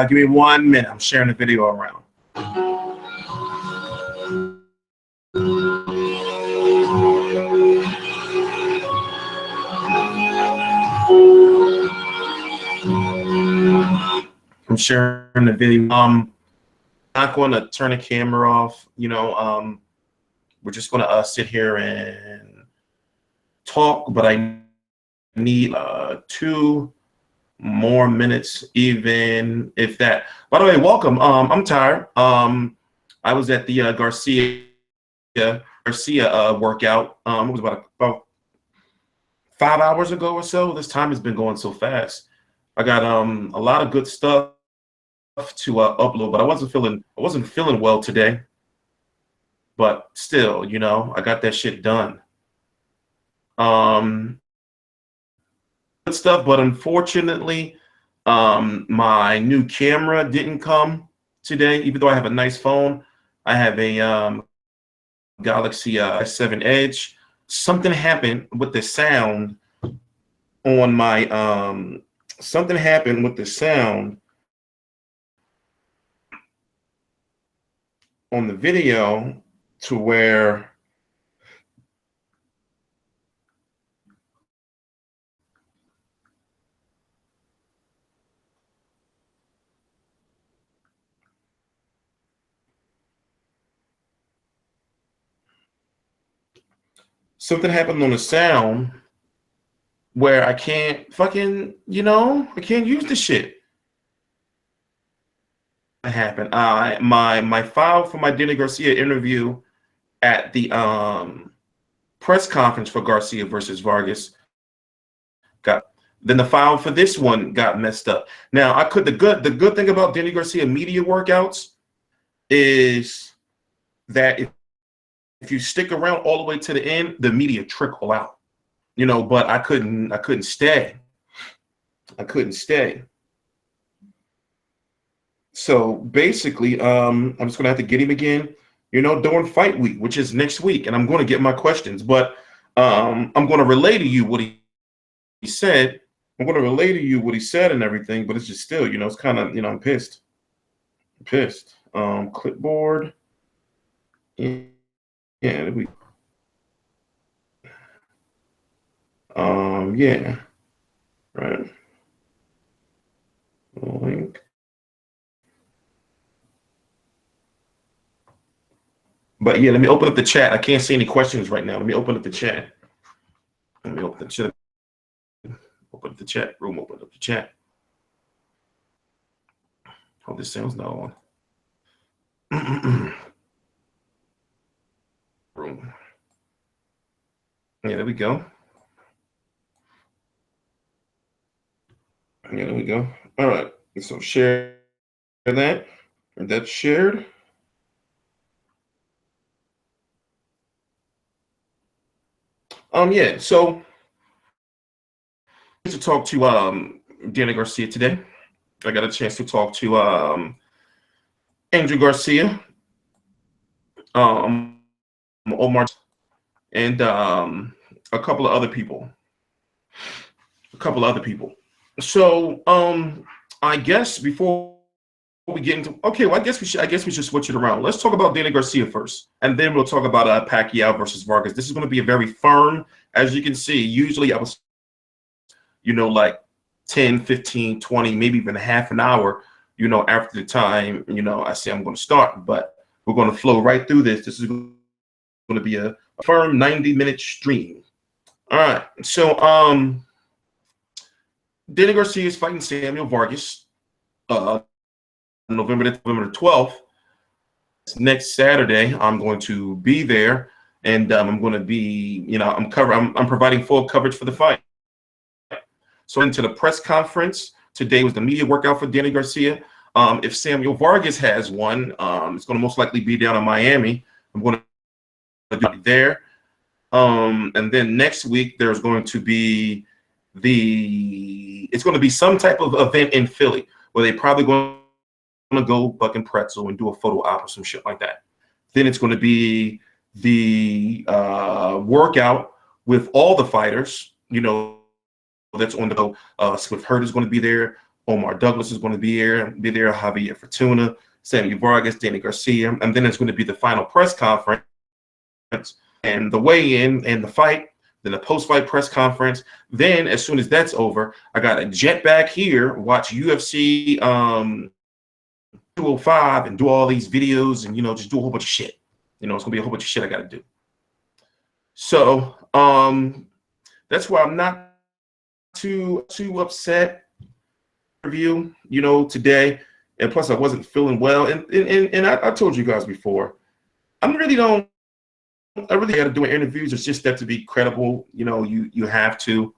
Give me 1 minute. I'm sharing the video around. I'm sharing the video. Not going to turn the camera off. You know, we're just going to sit here and talk. But I need 2 more minutes, even if that. By the way, welcome. I'm tired. I was at the Garcia workout. It was about 5 hours ago or so. This time has been going so fast. I got a lot of good stuff to upload, but I wasn't feeling well today. But still, you know, I got that shit done. Good stuff, but unfortunately, my new camera didn't come today. Even though I have a nice phone, I have a Galaxy S7 Edge. Something happened with the sound on my something happened with the sound on the video to where something happened on the sound where I can't fucking, you know, I can't use the shit. What happened? My file for my Daniel Garcia interview at the press conference for Garcia versus Vargas Then the file for this one got messed up. Now I could the good thing about Danny Garcia media workouts is that if you stick around all the way to the end, the media trickle out. You know, but I couldn't stay. I couldn't stay. So basically, I'm just gonna have to get him again, you know, during fight week, which is next week, and I'm gonna get my questions. But I'm gonna relay to you what he said. I'm gonna relay to you what he said and everything, but it's just still, you know, it's kind of, you know, I'm pissed. I'm pissed. Clipboard. Yeah, there we yeah. Right. Link. But yeah, let me open up the chat. I can't see any questions right now. Let me open up the chat. Let me open the chat. Open up the chat room. Open up the chat. Oh, this sounds not on. Room. Yeah, there we go. Yeah, there we go. All right. So share that. And that's shared. Yeah. So to talk to Danny Garcia today. I got a chance to talk to Angel Garcia, Omar, and a couple of other people. So I guess before we get into well, I guess we should switch it around. Let's talk about Danny Garcia first, and then we'll talk about Pacquiao versus Vargas. This is going to be a very firm, as you can see. Usually I was, you know, like 10, 15, 20, maybe even half an hour, you know, after the time, you know, I say I'm going to start, but we're going to flow right through this. This is going to be a firm 90-minute stream. All right. So Danny Garcia is fighting Samuel Vargas November the 12th. Next Saturday, I'm going to be there, and I'm going to be, you know, I'm providing full coverage for the fight. So into the press conference today was the media workout for Danny Garcia. If Samuel Vargas has one, it's going to most likely be down in Miami. I'm going to do it there. And then next week there's going to be it's going to be some type of event in Philly where they probably going to go Buck and Pretzel and do a photo op or some shit like that. Then it's going to be the workout with all the fighters, you know, that's on the go. Swift Hurd is going to be there. Omar Douglas is going to be there. Javier Fortuna, Samuel Vargas, Danny Garcia, and then it's going to be the final press conference and the weigh-in and the fight. Then the post-fight press conference. Then as soon as that's over, I got a jet back here, watch UFC 205 and do all these videos and, you know, just do a whole bunch of shit. You know, it's gonna be a whole bunch of shit I got to do. So that's why I'm not too upset review, you know, today. And plus I wasn't feeling well. And I told you guys before, I really got to do interviews. It's just that to be credible, you know, you have to,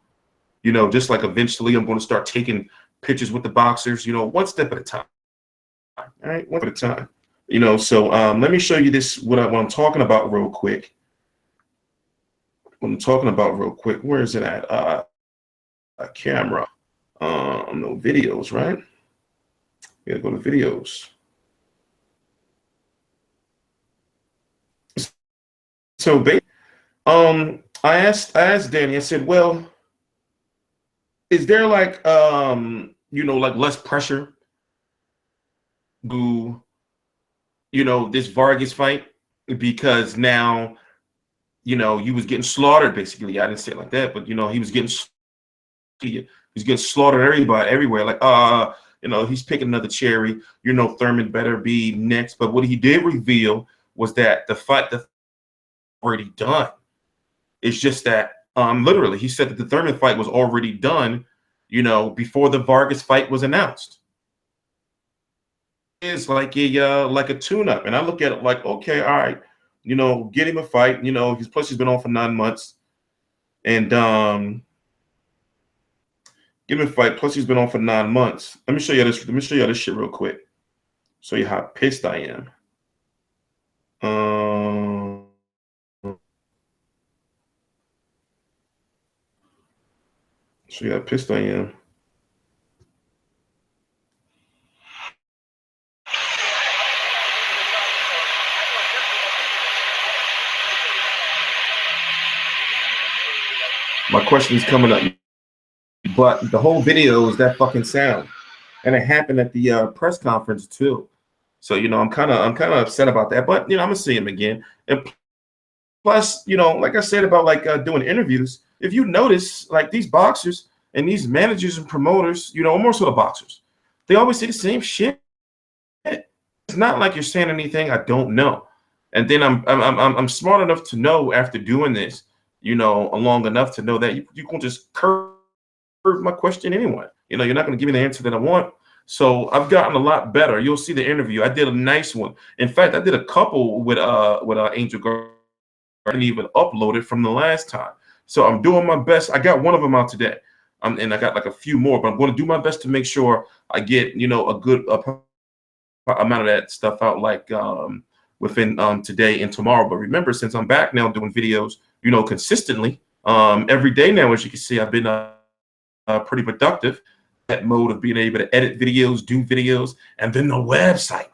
you know, just like eventually I'm going to start taking pictures with the boxers, you know, one step at a time. All right, one at a time. You know, so let me show you this, what I'm talking about real quick. What I'm talking about real quick. Where is it at? A camera. No videos, right? Yeah, go to videos. So I asked Danny, I said, well, is there like you know, like less pressure to, you know, this Vargas fight, because now, you know, he was getting slaughtered basically. I didn't say it like that, but you know, he was getting slaughtered everywhere. Like you know, he's picking another cherry. You know, Thurman better be next. But what he did reveal was that the fight that's already done. It's just that literally he said that the Thurman fight was already done, you know, before the Vargas fight was announced. It's like a tune-up, and I look at it like, okay, all right, you know, get him a fight. You know, he's been on for 9 months, and Give him a fight. Plus, he's been on for 9 months. Let me show you this. Let me show you this shit real quick. Show you how pissed I am. Show you how pissed I am. My question is coming up, but the whole video is that fucking sound, and it happened at the press conference too. So I'm kind of upset about that. But I'm gonna see him again. And plus, like I said about doing interviews, if you notice, like these boxers and these managers and promoters, more so the boxers, they always say the same shit. It's not like you're saying anything I don't know. And then I'm smart enough to know after doing this, long enough to know that you can just curve my question anyway. You're not going to give me the answer that I want. So I've gotten a lot better. You'll see the interview. I did a nice one. In fact, I did a couple with Angel Garcia. I didn't even upload it from the last time. So I'm doing my best. I got one of them out today. And I got like a few more, but I'm going to do my best to make sure I get, a good amount of that stuff out within today and tomorrow. But remember, since I'm back now doing videos, consistently every day now, as you can see, I've been pretty productive. That mode of being able to edit videos, do videos, and then the website.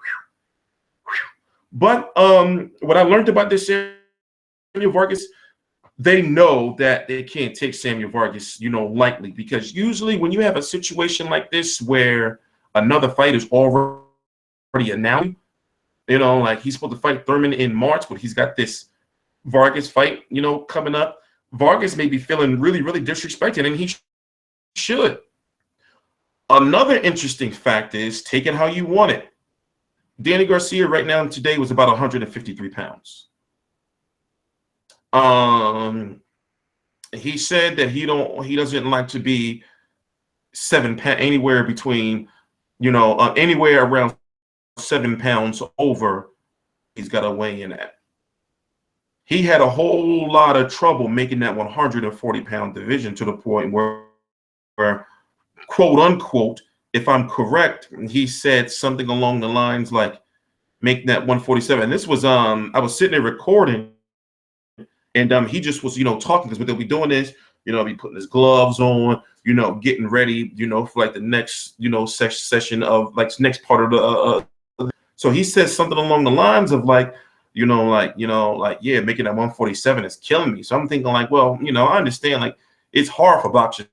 But what I learned about this Samuel Vargas, they know that they can't take Samuel Vargas, lightly, because usually when you have a situation like this where another fight is already announced, like he's supposed to fight Thurman in March, but he's got this Vargas fight, coming up. Vargas may be feeling really, really disrespected, and he should. Another interesting fact is, take it how you want it. Danny Garcia right now today was about 153 pounds. He said that he doesn't like to be 7 pounds, anywhere between, anywhere around 7 pounds over. He's got to weigh in at. He had a whole lot of trouble making that 140-pound division, to the point where quote unquote, if I'm correct, he said something along the lines like, make that 147. And this was I was sitting there recording, and he just was talking, because they'll be doing this, be putting his gloves on, getting ready, for like the next session of next part of the so he says something along the lines of yeah, making that 147 is killing me. So I'm thinking well, I understand, it's hard for boxers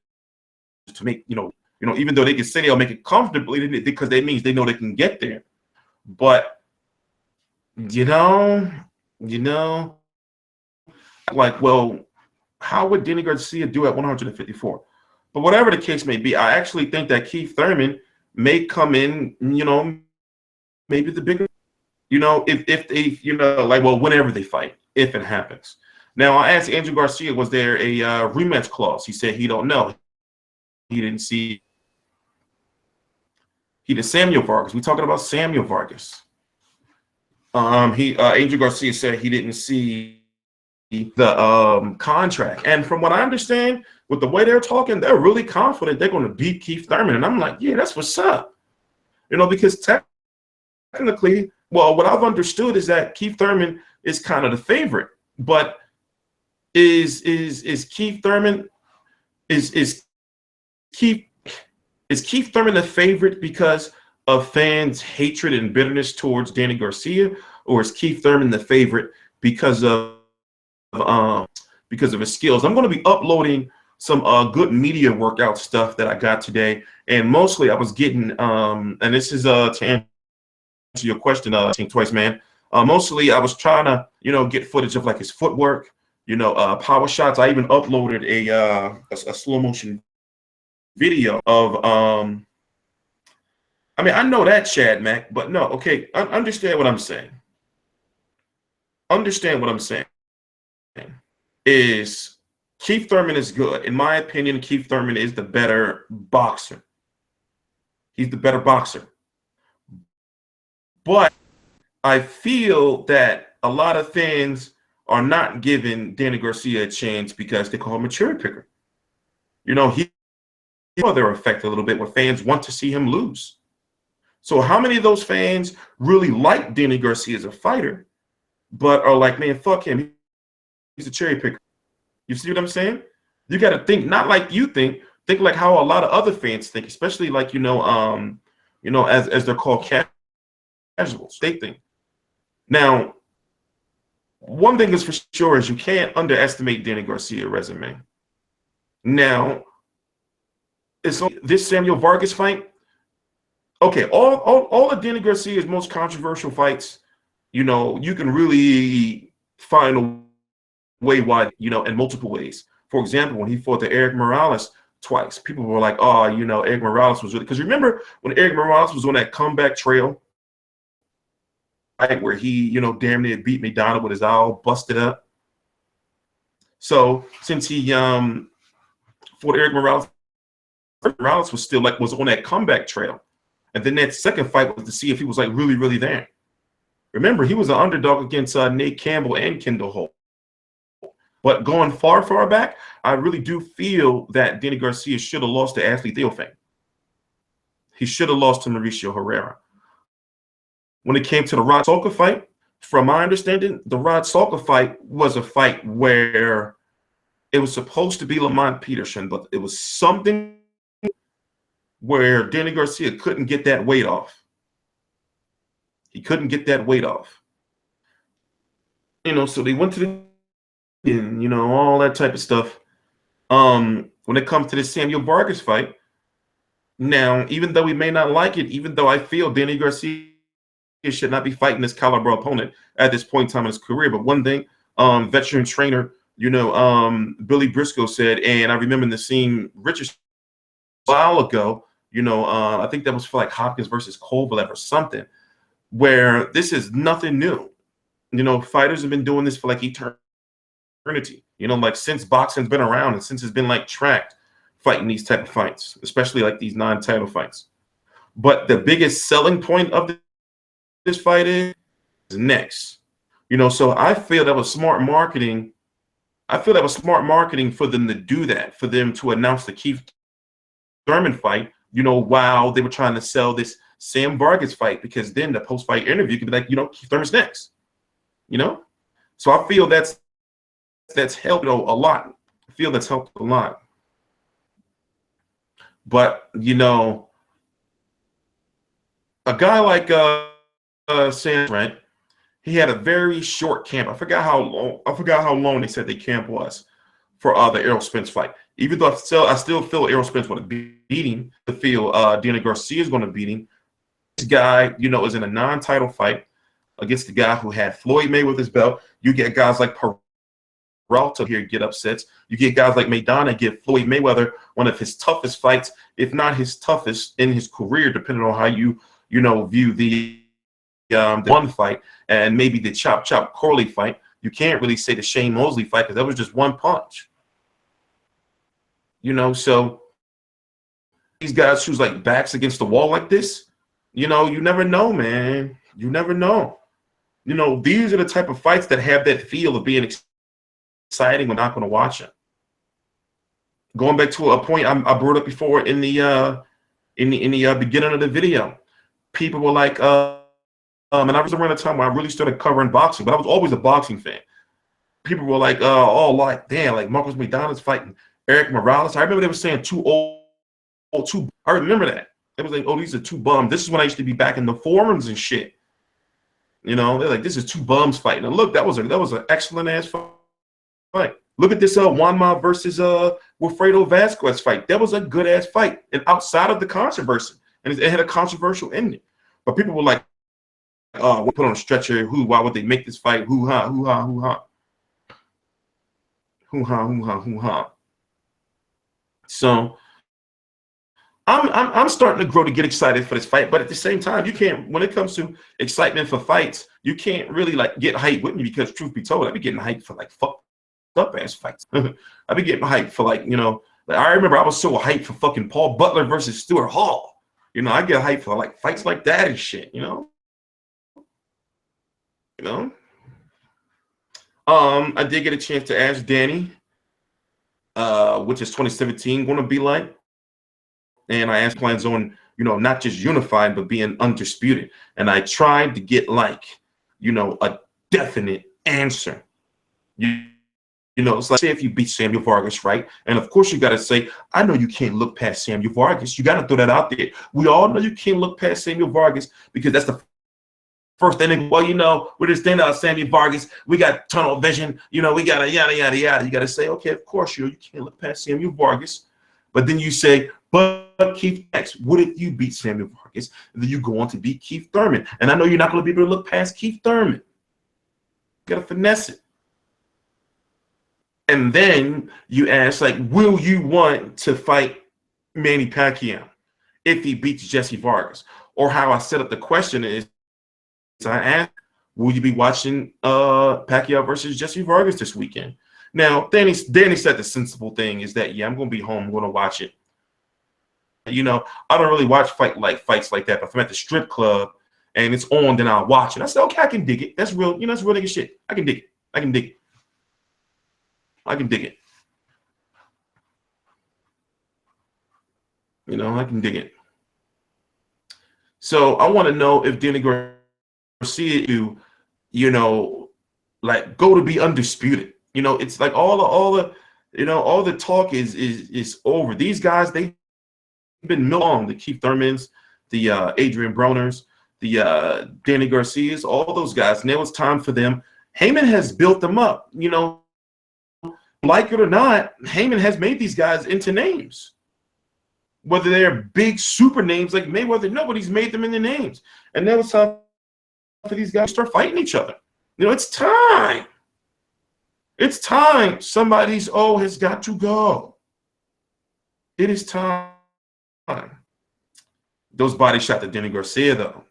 to make, even though they can say they'll make it comfortably, because that means they know they can get there. But well, how would Danny Garcia do at 154? But whatever the case may be, I actually think that Keith Thurman may come in, maybe the bigger, if they, well, whenever they fight, if it happens. Now, I asked Andrew Garcia, was there a rematch clause? He said he don't know. He didn't see. He did Samuel Vargas. We're talking about Samuel Vargas. Angel Garcia said he didn't see the contract. And from what I understand, with the way they're talking, they're really confident they're going to beat Keith Thurman. And I'm like, yeah, that's what's up. Because technically, well, what I've understood is that Keith Thurman is kind of the favorite. But is Keith Thurman is Keith Thurman the favorite because of fans' hatred and bitterness towards Danny Garcia, or is Keith Thurman the favorite because of his skills? I'm going to be uploading some good media workout stuff that I got today, and mostly I was getting and this is to answer your question, Team Twice, man. Mostly I was trying to get footage of his footwork, power shots. I even uploaded a slow motion video of I mean, I know that, Chad Mac, but no, okay, understand what I'm saying. Understand what I'm saying is Keith Thurman is good. In my opinion, Keith Thurman is the better boxer. He's the better boxer. But I feel that a lot of fans are not giving Danny Garcia a chance because they call him a cherry picker. He they're affected a little bit where fans want to see him lose. So how many of those fans really like Danny Garcia as a fighter, but are like, man, fuck him. He's a cherry picker. You see what I'm saying? You got to think not like you think like how a lot of other fans think, especially like, as they're called casuals. They think. Now, one thing is for sure is you can't underestimate Danny Garcia's resume. Now, it's this Samuel Vargas fight. Okay, all of Danny Garcia's most controversial fights, you can really find a way why, in multiple ways. For example, when he fought the Eric Morales twice, people were like, oh, Eric Morales was really, because remember when Eric Morales was on that comeback trail, right, where he, damn near beat McDonald with his eye all busted up. So since he fought Eric Morales was still was on that comeback trail. And then that second fight was to see if he was like really, really there. Remember, he was an underdog against Nate Campbell and Kendall Holt. But going far, far back, I really do feel that Danny Garcia should have lost to Ashley Theophane. He should have lost to Mauricio Herrera. When it came to the Rod Salka fight, from my understanding, the Rod Salka fight was a fight where it was supposed to be Lamont Peterson, but it was something where Danny Garcia couldn't get that weight off. He couldn't get that weight off. So they went to the and all that type of stuff. When it comes to this Samuel Vargas fight, now, even though we may not like it, even though I feel Danny Garcia should not be fighting this caliber opponent at this point in time in his career, but one thing, veteran trainer, Billy Briscoe said, and I remember in the scene Richardson a while ago, I think that was for like Hopkins versus Kovalev or something, where this is nothing new. Fighters have been doing this for like eternity. Like since boxing's been around and since it's been like tracked, fighting these type of fights, especially like these non-title fights. But the biggest selling point of this fight is next. So I feel that was smart marketing. I feel that was smart marketing for them to do that, for them to announce the Keith Thurman fight, while they were trying to sell this Sam Vargas fight, because then the post-fight interview could be like, Keith Thurman's next. So I feel that's helped a lot. I feel that's helped a lot. But a guy like Sam, right? He had a very short camp. I forgot how long they said the camp was for the Errol Spence fight. Even though I still feel Errol Spence would have beat him, to feel Danny Garcia is going to beat him. This guy, is in a non-title fight against the guy who had Floyd Mayweather's belt. You get guys like Peralta here get upsets. You get guys like Maidana give Floyd Mayweather one of his toughest fights, if not his toughest in his career, depending on how you view the one fight and maybe the Chop Corley fight. You can't really say the Shane Mosley fight because that was just one punch. So these guys who's like backs against the wall like this, you never know, man. You never know. These are the type of fights that have that feel of being exciting. We're not going to watch it. Going back to a point I brought up before in the beginning of the video, people were like, and I was around the time when I really started covering boxing, but I was always a boxing fan. People were like, oh, like, damn, like Marcos Maidana's fighting Eric Morales. I remember they were saying I remember that. It was like, oh, these are two bums. This is when I used to be back in the forums and shit. They're like, this is two bums fighting. And look, that was an excellent ass fight. Look at this Juanma versus Wilfredo Vasquez fight. That was a good ass fight, and outside of the controversy, and it had a controversial ending. But people were like, "Oh, we put on a stretcher. Why would they make this fight? Hoo ha, hoo ha, hoo ha, hoo ha, hoo ha, hoo ha." So I'm starting to grow to get excited for this fight, but at the same time, you can't. When it comes to excitement for fights, you can't really like get hyped with me, because truth be told, I be getting hyped for like fuck up ass fights. I be getting hyped for like I remember I was so hyped for fucking Paul Butler versus Stuart Hall. I get hyped for like fights like that and shit. I did get a chance to ask Danny, which is 2017 going to be like. and I asked plans on, not just unified, but being undisputed. And I tried to get like, a definite answer. It's like, say if you beat Samuel Vargas, right? And of course you got to say, I know you can't look past Samuel Vargas. You got to throw that out there. We all know you can't look past Samuel Vargas because that's the first thing. Well, we're just thinking out Samuel Vargas. We got tunnel vision. We got a yada, yada, yada. You got to say, okay, of course, you can't look past Samuel Vargas. But then you say, but Keith X, what if you beat Samuel Vargas? And then you go on to beat Keith Thurman. And I know you're not going to be able to look past Keith Thurman. You got to finesse it. And then you ask, like, will you want to fight Manny Pacquiao if he beats Jessie Vargas? Or how I set up the question is, I asked, will you be watching Pacquiao versus Jessie Vargas this weekend? Now, Danny said the sensible thing is that, yeah, I'm going to be home. I'm going to watch it. I don't really watch fights like that. But if I'm at the strip club and it's on, then I'll watch it. I said, okay, I can dig it. That's real. That's real nigga shit. I can dig it. I can dig it. I can dig it. I can dig it. So I want to know if Danny Garcia like go to be undisputed. It's like all the talk is over. These guys, they've been on the Keith Thurmans, the Adrian Browners, the Danny Garcias, all those guys. Now it's time for them. Heyman has built them up. Like it or not, Heyman has made these guys into names. Whether they're big super names like Mayweather, nobody's made them into names. And now it's time for these guys to start fighting each other. It's time. It's time. Somebody's has got to go. It is time. Those body shots of Danny Garcia, though.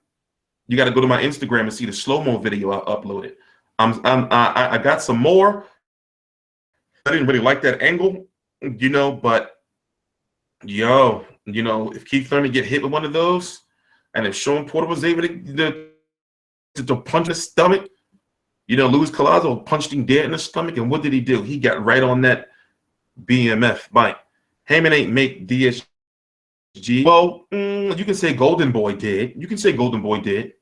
You got to go to my Instagram and see the slow-mo video I uploaded. I got some more. I didn't really like that angle, but if Keith Thurman get hit with one of those, and if Sean Porter was able to punch in the stomach, Luis Collazo punched him dead in the stomach, and what did he do? He got right on that BMF bite. Heyman ain't make DSG. Well, you can say Golden Boy did. You can say Golden Boy did.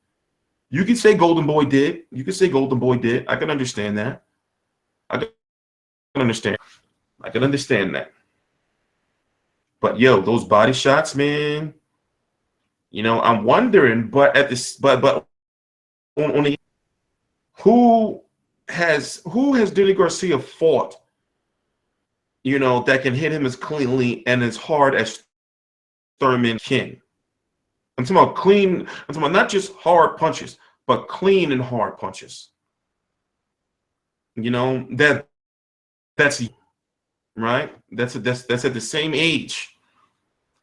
You can say Golden Boy did. You can say Golden Boy did. I can understand that. I can understand that. But those body shots, man. I'm wondering, but at this, but on the who has Danny Garcia fought? That can hit him as cleanly and as hard as Thurman can. I'm talking about clean. I'm talking about not just hard punches, but clean and hard punches. That's right. That's at the same age.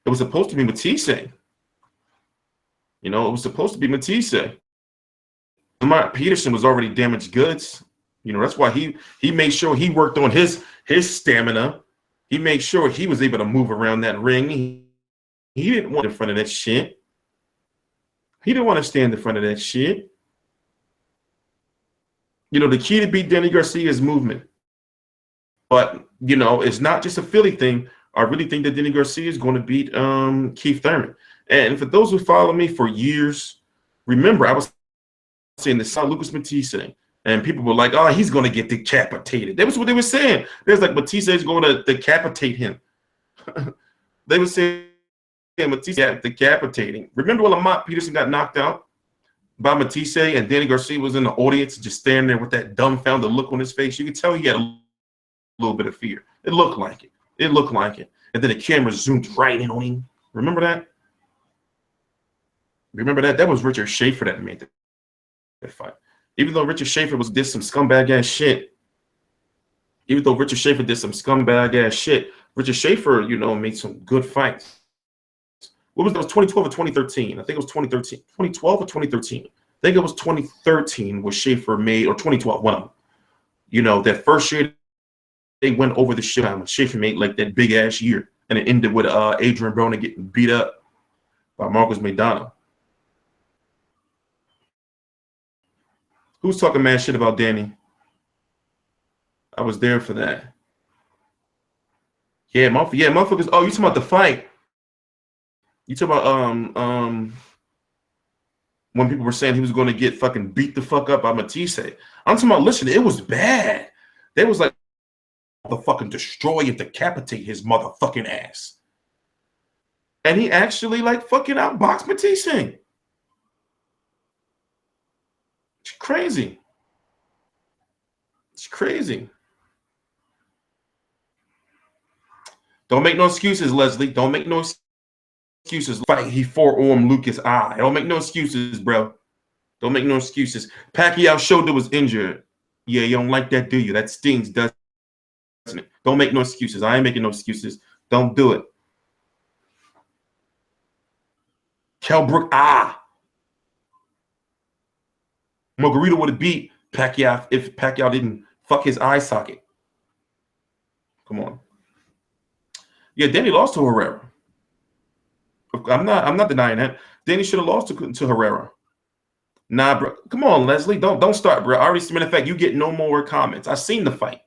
It was supposed to be Matisse. It was supposed to be Matisse. Lamont Peterson was already damaged goods. That's why he made sure he worked on his stamina. He made sure he was able to move around that ring. He didn't want in front of that shit. He didn't want to stand in front of that shit. The key to beat Danny Garcia is movement. But, it's not just a Philly thing. I really think that Danny Garcia is going to beat Keith Thurman. And for those who follow me for years, remember I was saying the San Lucas Matisse, and people were like, oh, he's going to get decapitated. That was what they were saying. There's like Matisse is going to decapitate him. They were saying Matisse decapitating. Remember when Lamont Peterson got knocked out by Matisse and Danny Garcia was in the audience just standing there with that dumbfounded look on his face? You could tell he had a little bit of fear. It looked like it. It looked like it. And then the camera zoomed right in on him. Remember that? Remember that? That was Richard Schaefer that made that fight. Even though Richard Schaefer did some scumbag ass shit. Richard Schaefer, made some good fights. What was that? Was 2012 or 2013? I think it was 2013. 2012 or 2013? I think it was 2013 where Schaefer made, or 2012, one of them. That first year they went over the shit when Schaefer made like that big ass year, and it ended with Adrian Browne getting beat up by Marcos Maidana. Who's talking mad shit about Danny? I was there for that. Yeah, motherfuckers. Oh, you talking about the fight? You talk about when people were saying he was going to get fucking beat the fuck up by Matisse. I'm talking about, listen, it was bad. They was like, the fucking destroy and decapitate his motherfucking ass. And he actually like fucking outboxed Matisse. It's crazy. It's crazy. Don't make no excuses, Leslie. Don't make no excuses. Fight, he forearmed Lucas' eye. Don't make no excuses, bro. Don't make no excuses. Pacquiao's shoulder was injured. Yeah, you don't like that, do you? That stings, doesn't it? Don't make no excuses. I ain't making no excuses. Don't do it. Kelbrook, Margarito would have beat Pacquiao if Pacquiao didn't fuck his eye socket. Come on. Yeah, Danny lost to Herrera. I'm not denying that. Danny should have lost to Herrera. Nah, bro. Come on, Leslie. Don't start, bro. I already, matter of fact, you get no more comments. I seen the fight.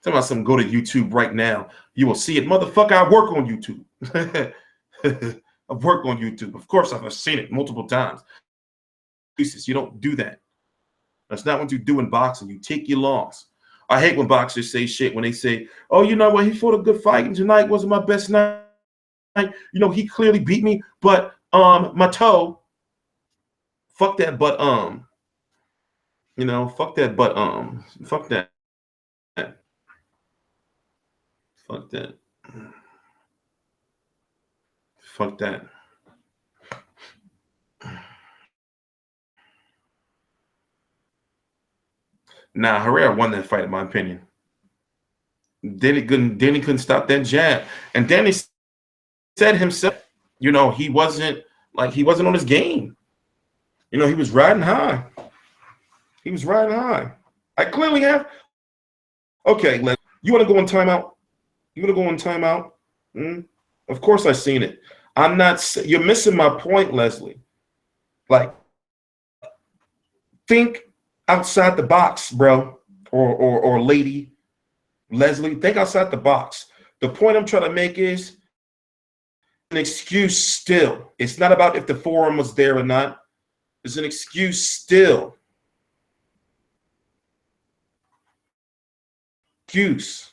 Tell me something. Go to YouTube right now. You will see it. Motherfucker, I work on YouTube. I've worked on YouTube. Of course, I've seen it multiple times. You don't do that. That's not what you do in boxing. You take your loss. I hate when boxers say shit when they say, oh, you know what? He fought a good fight and tonight wasn't my best night. You know, he clearly beat me, but my toe. Fuck that, but you know, fuck that, but fuck that. Fuck that. Fuck that. Nah, Herrera won that fight, in my opinion. Danny couldn't stop that jab. And Danny said himself, you know, he wasn't on his game. You know, he was riding high. He was riding high. I clearly have. Okay, you want to go on timeout? You want to go on timeout? Of course I seen it. I'm not. You're missing my point, Leslie. Like, think outside the box, bro, or lady, Leslie. Think outside the box. The point I'm trying to make is an excuse still. It's not about if the forearm was there or not. It's an excuse still. Excuse.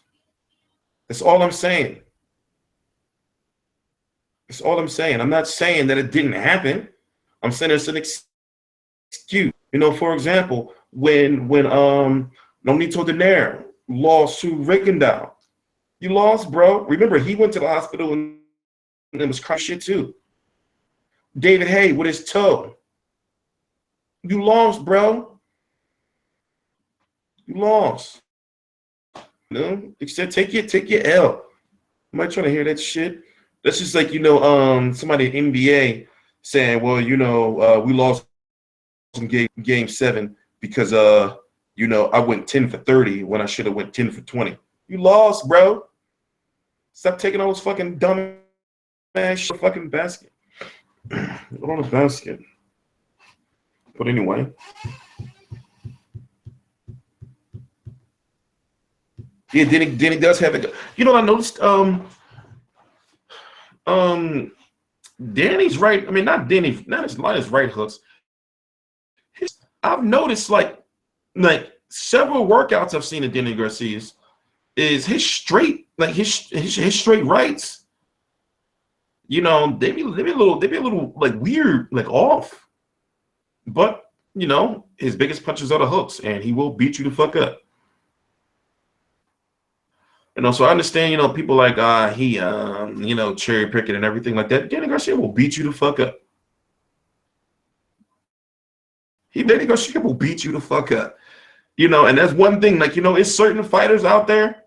That's all I'm saying. That's all I'm saying. I'm not saying that it didn't happen. I'm saying it's an excuse. You know, for example, when Nonito Donaire lost to Rigondeaux, you lost, bro. Remember, he went to the hospital and it was crying shit too. David Haye with his toe. You lost, bro. You lost. You know, except take your L. Am I trying to hear that shit? That's just like, you know, somebody in NBA saying, well, you know, we lost in game 7 because you know, I went 10 for 30 when I should have went 10 for 20. You lost, bro. Stop taking all those fucking dumb ass shit fucking basket. On a basket. But anyway. Yeah, Danny does have it. You know what I noticed? Danny's right. I mean, not Danny, not his right hooks. I've noticed like several workouts I've seen of Danny Garcia's is his straight, like his straight rights. You know, they be a little like weird, like off. But you know, his biggest punches are the hooks, and he will beat you the fuck up. You know, so I understand, you know, people like he you know, cherry picking and everything like that. Danny Garcia will beat you the fuck up. Danny Garcia will beat you the fuck up. You know, and that's one thing, like, you know, it's certain fighters out there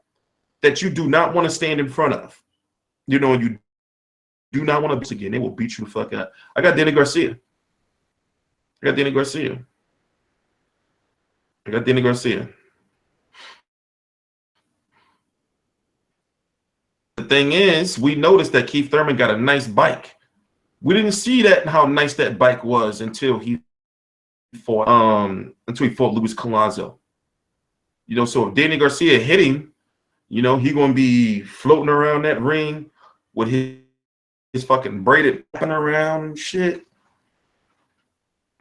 that you do not want to stand in front of. You know, you do not want to again. They will beat you the fuck up. I got Danny Garcia. I got Danny Garcia. I got Danny Garcia. The thing is, we noticed that Keith Thurman got a nice bike. We didn't see that how nice that bike was until he fought Luis Colanzo. You know, so if Danny Garcia hit him, you know, he gonna be floating around that ring with his fucking braided around and shit.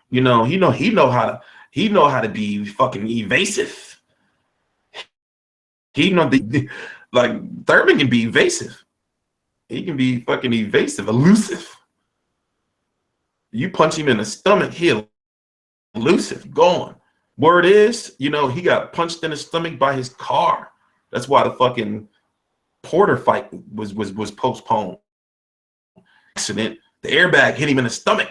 You know, he know how to be fucking evasive. He know like Thurman can be evasive. He can be fucking evasive, elusive. You punch him in the stomach, he'll elusive, gone. Word is, you know, he got punched in the stomach by his car. That's why the fucking Porter fight was postponed. Accident. The airbag hit him in the stomach.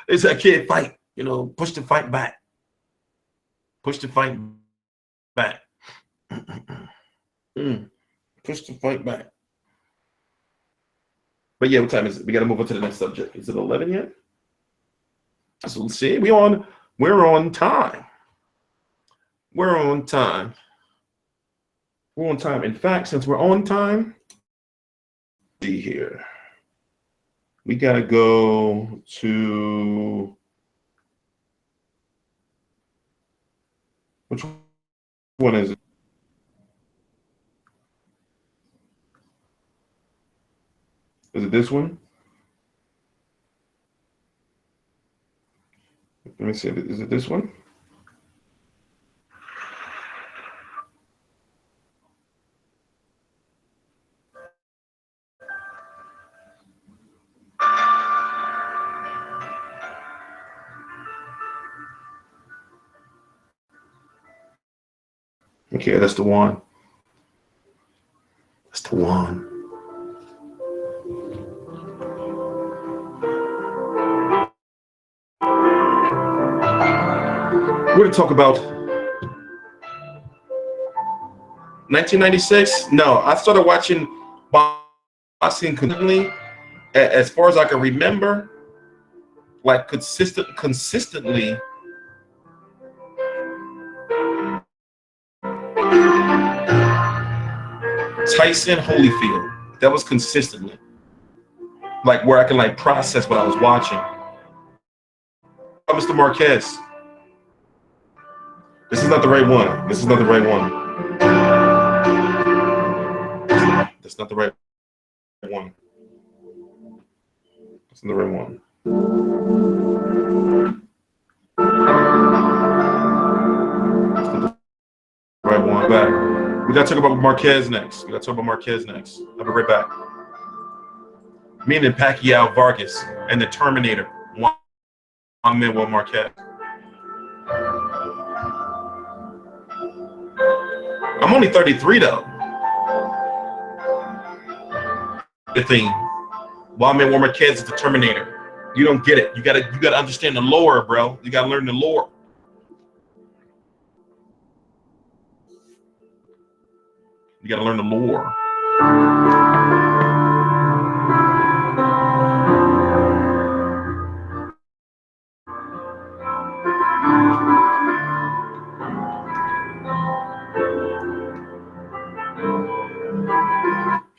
It's a kid fight. You know, push the fight back. Push the fight back. Push the fight back. But yeah, what time is it? We got to move on to the next subject. Is it 11 yet? So let's see. We're on time. We're on time. We're on time. In fact, since we're on time, see here. We got to go to which one is it? Is it this one? Let me see. Is it this one? Okay, that's the one. That's the one. We're going to talk about 1996. No, I started watching boxing consistently, as far as I can remember, like consistently. Tyson Holyfield. That was consistently, like where I can like process what I was watching. Mr. Marquez. This is not the right one. This is not the right one. That's not the right one. That's not the right one. Right one. Back. We gotta talk about Marquez next. I'll be right back. Meaning Pacquiao, Vargas, and the Terminator. One man, one Marquez. I'm only 33 though. The thing. Juan Manuel Marquez is the Terminator. You don't get it. You gotta understand the lore, bro. You gotta learn the lore. You gotta learn the lore.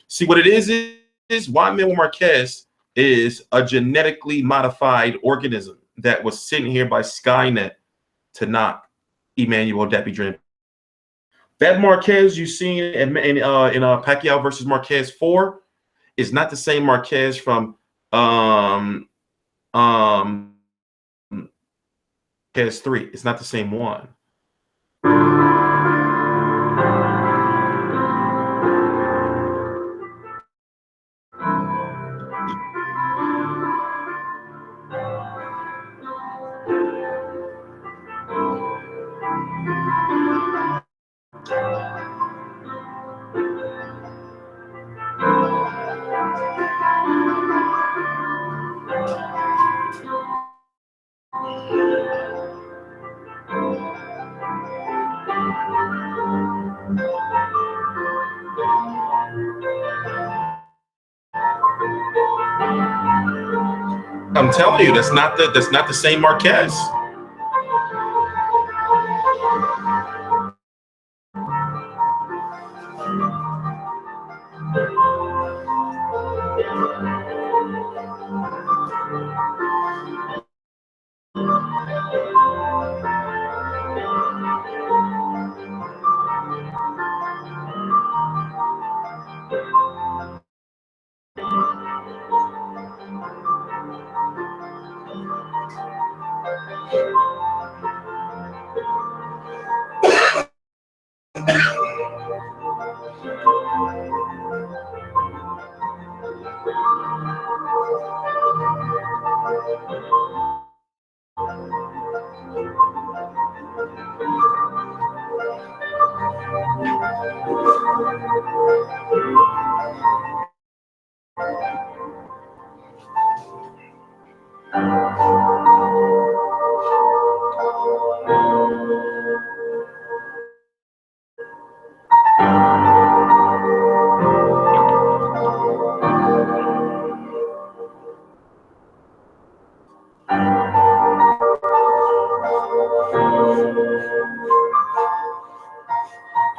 See what it is Juan Manuel Marquez is a genetically modified organism that was sent here by Skynet to knock Emmanuel Dapidrin. That Marquez you seen in Pacquiao versus Marquez 4 is not the same Marquez from Marquez 3. It's not the same one. I'm telling you, that's not the same Marquez.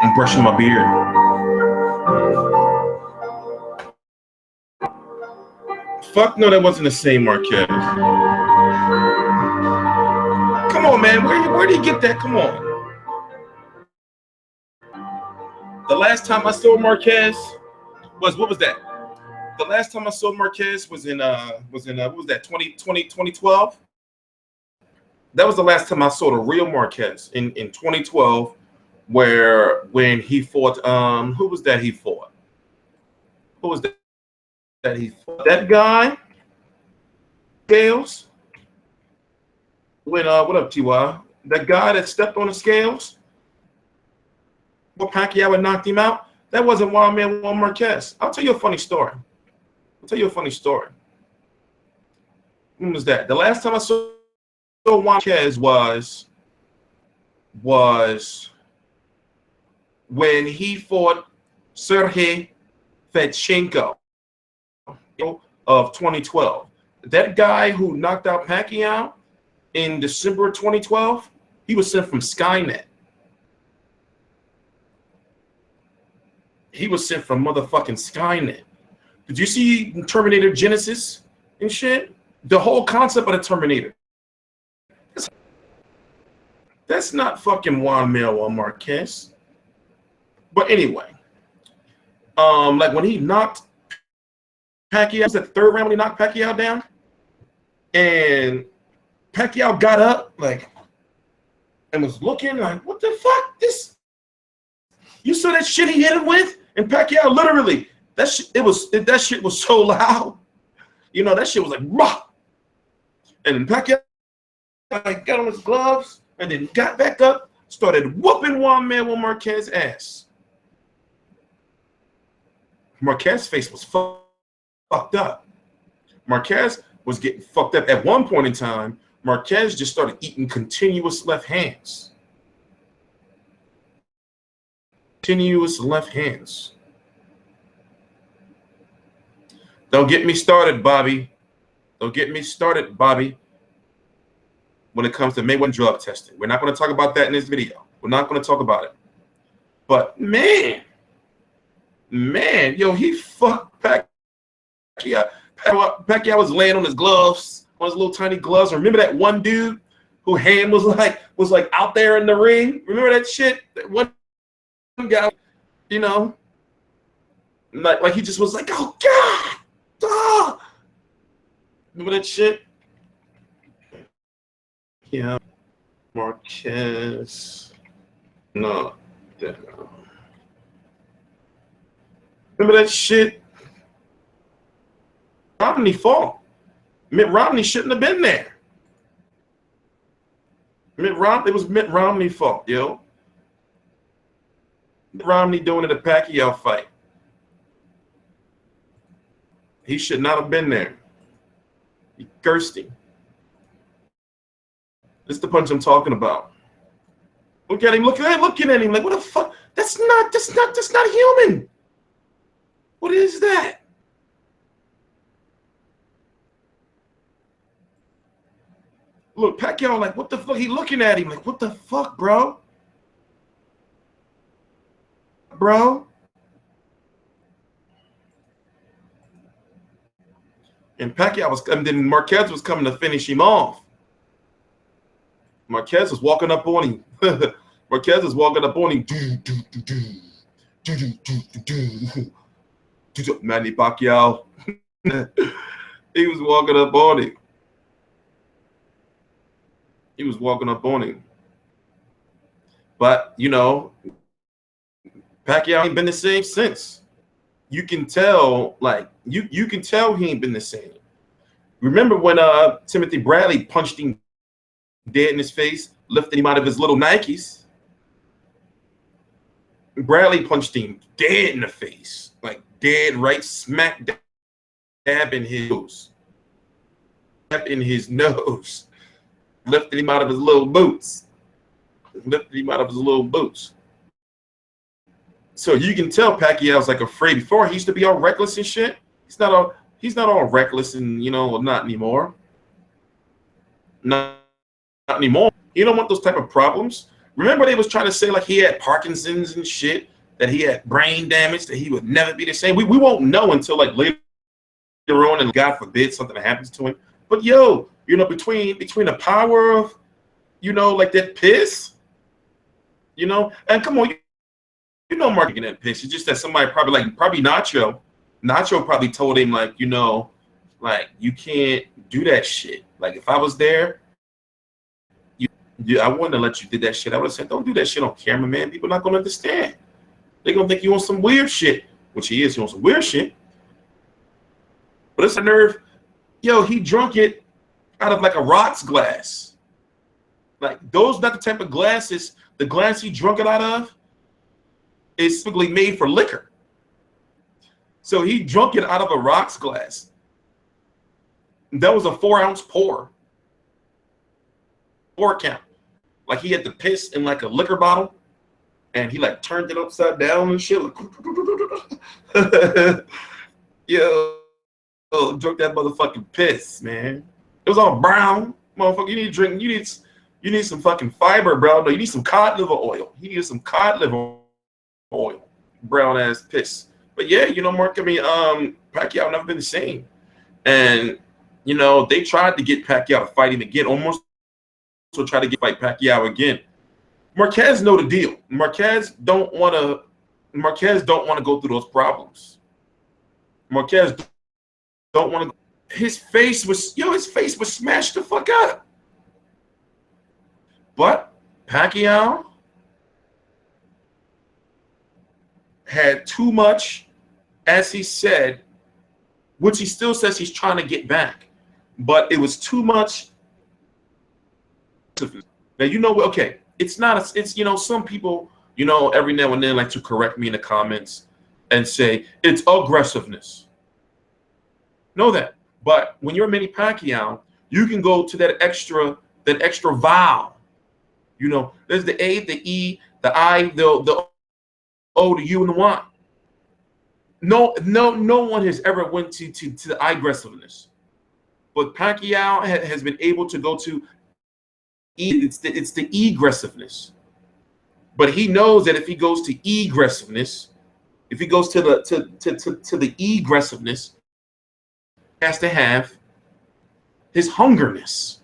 I'm brushing my beard. Fuck no, that wasn't the same Marquez. Come on, man. Where did you get that? Come on. The last time I saw Marquez was, what was that? The last time I saw Marquez was in what was that, 2012? That was the last time I saw the real Marquez in 2012, when he fought who was that he fought? Who was that he fought? That guy? Scales? When what up, TY? That guy that stepped on the scales? What, Pacquiao had knocked him out? That wasn't Wild Man Juan Marquez. I'll tell you a funny story. When was that? The last time I saw Juan Marquez was when he fought Sergey Fedchenko of 2012. That guy who knocked out Pacquiao in December 2012, he was sent from Skynet. He was sent from motherfucking Skynet. Did you see Terminator Genesis and shit? The whole concept of the Terminator. That's not fucking Juan Manuel Marquez. But anyway, like when he knocked Pacquiao, was that the third round when he knocked Pacquiao down? And Pacquiao got up like and was looking like, what the fuck? This, you saw that shit he hit him with? And Pacquiao literally, that shit was so loud. You know, that shit was like, rah! And Pacquiao like got on his gloves and then got back up, started whooping Juan Manuel Marquez's ass. Marquez's face was fucked up. Marquez was getting fucked up. At one point in time, Marquez just started eating continuous left hands. Continuous left hands. Don't get me started, Bobby. Don't get me started, Bobby, when it comes to Mayweather drug testing. We're not going to talk about that in this video. We're not going to talk about it. But man, yo, he fucked Pacquiao. Pacquiao was laying on his gloves, on his little tiny gloves. Remember that one dude whose hand was like out there in the ring? Remember that shit? That one guy, you know, like he just was like, oh God, ah. Remember that shit? Yeah, Marquez. No, remember that shit? Romney fought. Mitt Romney shouldn't have been there. It was Mitt Romney's fault, yo. Mitt Romney doing it a Pacquiao fight. He should not have been there. He cursed him. This is the punch I'm talking about. Look at him, looking at him like, what the fuck? That's not human. What is that? Look, Pacquiao like, what the fuck? He looking at him like, what the fuck, bro? Bro? And Pacquiao was, and then Marquez was coming to finish him off. Marquez was walking up on him. Marquez was walking up on him. Manny Pacquiao. He was walking up on him. He was walking up on him. But, you know, Pacquiao ain't been the same since. You can tell, like, you can tell he ain't been the same. Remember when Timothy Bradley punched him dead in his face, lifted him out of his little Nikes? Bradley punched him dead in the face, like dead right smack dab in his nose. Lifted him out of his little boots. So you can tell Pacquiao's like afraid. Before he used to be all reckless and shit. He's not all reckless and not anymore. Not anymore. He don't want those type of problems. Remember they was trying to say like he had Parkinson's and shit, that he had brain damage, that he would never be the same. We won't know until like later on, and God forbid something happens to him. But between the power of like that piss, and come on, Mark getting that piss. It's just that somebody probably Nacho probably told him like, like you can't do that shit. Like if I was there, I wouldn't have let you do that shit. I would have said, don't do that shit on camera, man. People are not gonna understand. They're gonna think you want some weird shit, which he is. He wants some weird shit. But it's a nerve. He drunk it out of like a rocks glass. Like those not the type of glasses. The glass he drunk it out of is typically made for liquor. So he drunk it out of a rocks glass. That was a 4-ounce pour. 4 count. Like he had to piss in like a liquor bottle, and he like turned it upside down and shit. Like, drunk that motherfucking piss, man. It was all brown, motherfucker. You need to drink. You need some fucking fiber, bro. No, you need some cod liver oil. He needed some cod liver oil. Brown ass piss. But yeah, Mark. I mean, Pacquiao never been the same, and they tried to get Pacquiao to fight him again, almost. So try to fight Pacquiao again. Marquez know the deal. Marquez don't want to go through those problems. Marquez don't want to. His face was smashed the fuck up. But Pacquiao had too much, as he said, which he still says he's trying to get back, but it was too much. Now okay, it's not. It's some people every now and then like to correct me in the comments and say it's aggressiveness. Know that, but when you're Manny Pacquiao, you can go to that extra vowel. There's the A, the E, the I, the O, the U, and the Y. No one has ever went to the aggressiveness, but Pacquiao has been able to go to. It's the aggressiveness, but he knows that if he goes to aggressiveness, if he goes to the aggressiveness, he has to have his hungerness.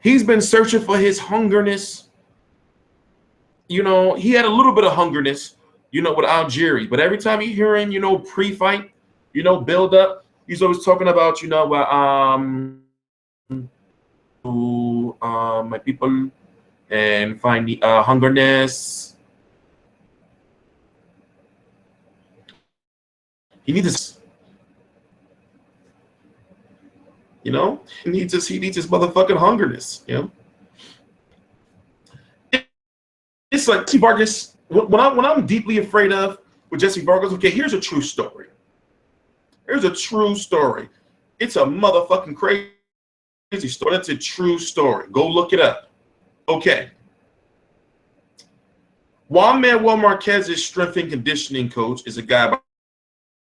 He's been searching for his hungerness. He had a little bit of hungerness, with Algieri, but every time you hear him, pre-fight, build up, he's always talking about, to my people and find the hungerness. He needs he needs his motherfucking hungerness. It's like Jessie Vargas. When I'm deeply afraid of with Jessie Vargas. Okay, here's a true story. It's a motherfucking crazy story. That's a true story. Go look it up. Okay. Juan Manuel Marquez's strength and conditioning coach is a guy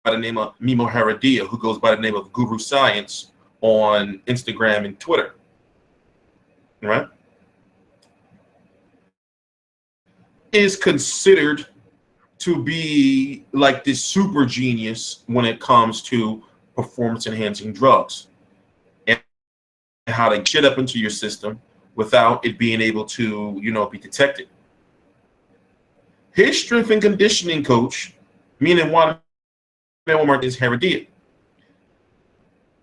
by the name of Mimo Heredia, who goes by the name of Guru Science on Instagram and Twitter. Right? Is considered to be like this super genius when it comes to performance enhancing drugs and how to get up into your system without it being able to, be detected. His strength and conditioning coach, meaning Juan Manuel Marquez, is Heredia.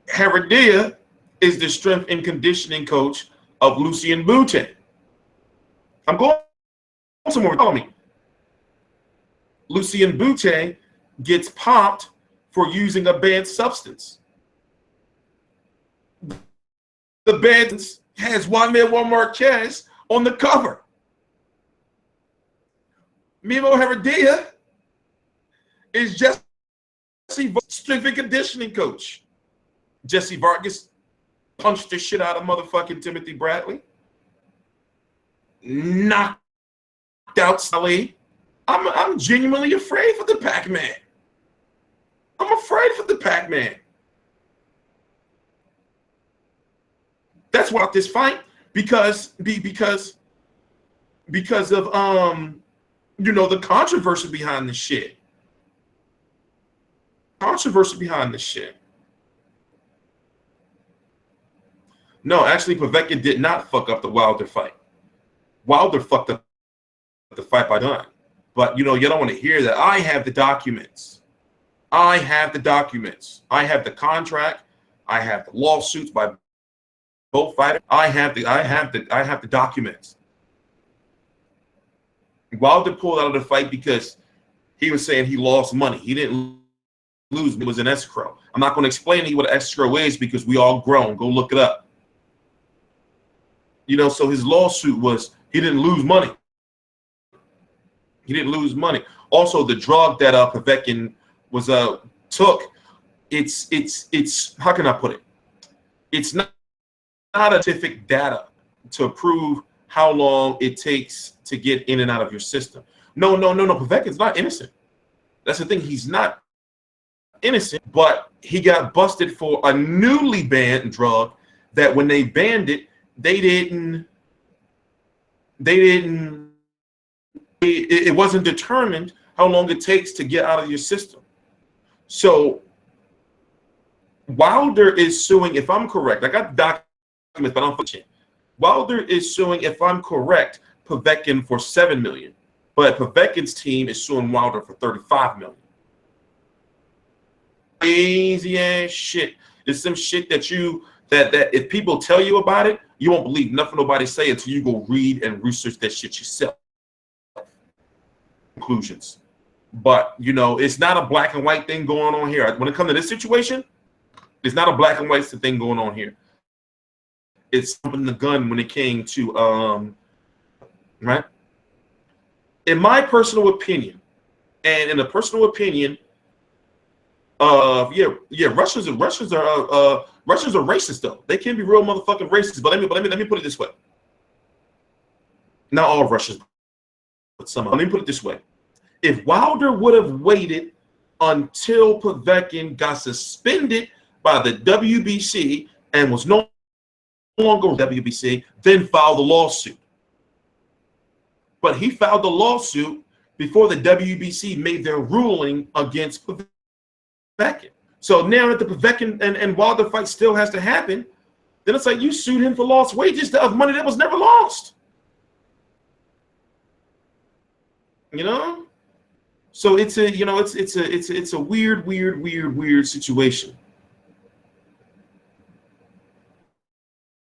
Heredia is the strength and conditioning coach of Lucien Bute. I'm going somewhere, follow me. Lucien Bute gets popped for using a banned substance. The banned has Juan Manuel Marquez on the cover. Mimo Heredia is Jessie strength and conditioning coach. Jessie Vargas punched the shit out of motherfucking Timothy Bradley. Knocked out Sally. I'm genuinely afraid for the Pac-Man. I'm afraid for the Pac-Man. That's why this fight, because of you know, the controversy behind this shit. Controversy behind this shit. No, actually, Povetkin did not fuck up the Wilder fight. Wilder fucked up the fight by done. But, you know, you don't want to hear that. I have the documents. I have the documents. I have the contract. I have the lawsuits by both fighters. I have the documents. Wilder pulled out of the fight because he was saying he lost money. He didn't lose. It was an escrow. I'm not going to explain to you what an escrow is because we all grown. Go look it up. You know, so his lawsuit was he didn't lose money. He didn't lose money. Also, the drug that Povetkin was took, it's how can I put it? It's not scientific data to prove how long it takes to get in and out of your system. No. Povetkin's not innocent. That's the thing. He's not innocent, but he got busted for a newly banned drug that when they banned it, it wasn't determined how long it takes to get out of your system. So Wilder is suing, if I'm correct, I got documents, but I'm fucking. Wilder is suing, if I'm correct, Povetkin for $7 million, but Povetkin's team is suing Wilder for $35 million. Crazy ass shit. It's some shit that if people tell you about it, you won't believe nothing nobody say until you go read and research that shit yourself. Conclusions. But, you know, it's not a black and white thing going on here. When it comes to this situation, it's not a black and white thing going on here. It's jumping the gun when it came to, right? In my personal opinion, and in a personal opinion, Russians are racist though. They can be real motherfucking racist. But let me put it this way. Not all Russians, but some. Let me put it this way. If Wilder would have waited until Povetkin got suspended by the WBC and was no longer WBC, then filed the lawsuit. But he filed the lawsuit before the WBC made their ruling against Povetkin. So now that the Povetkin and Wilder fight still has to happen, then it's like you sued him for lost wages of money that was never lost. You know? So it's a, you know, it's a weird situation.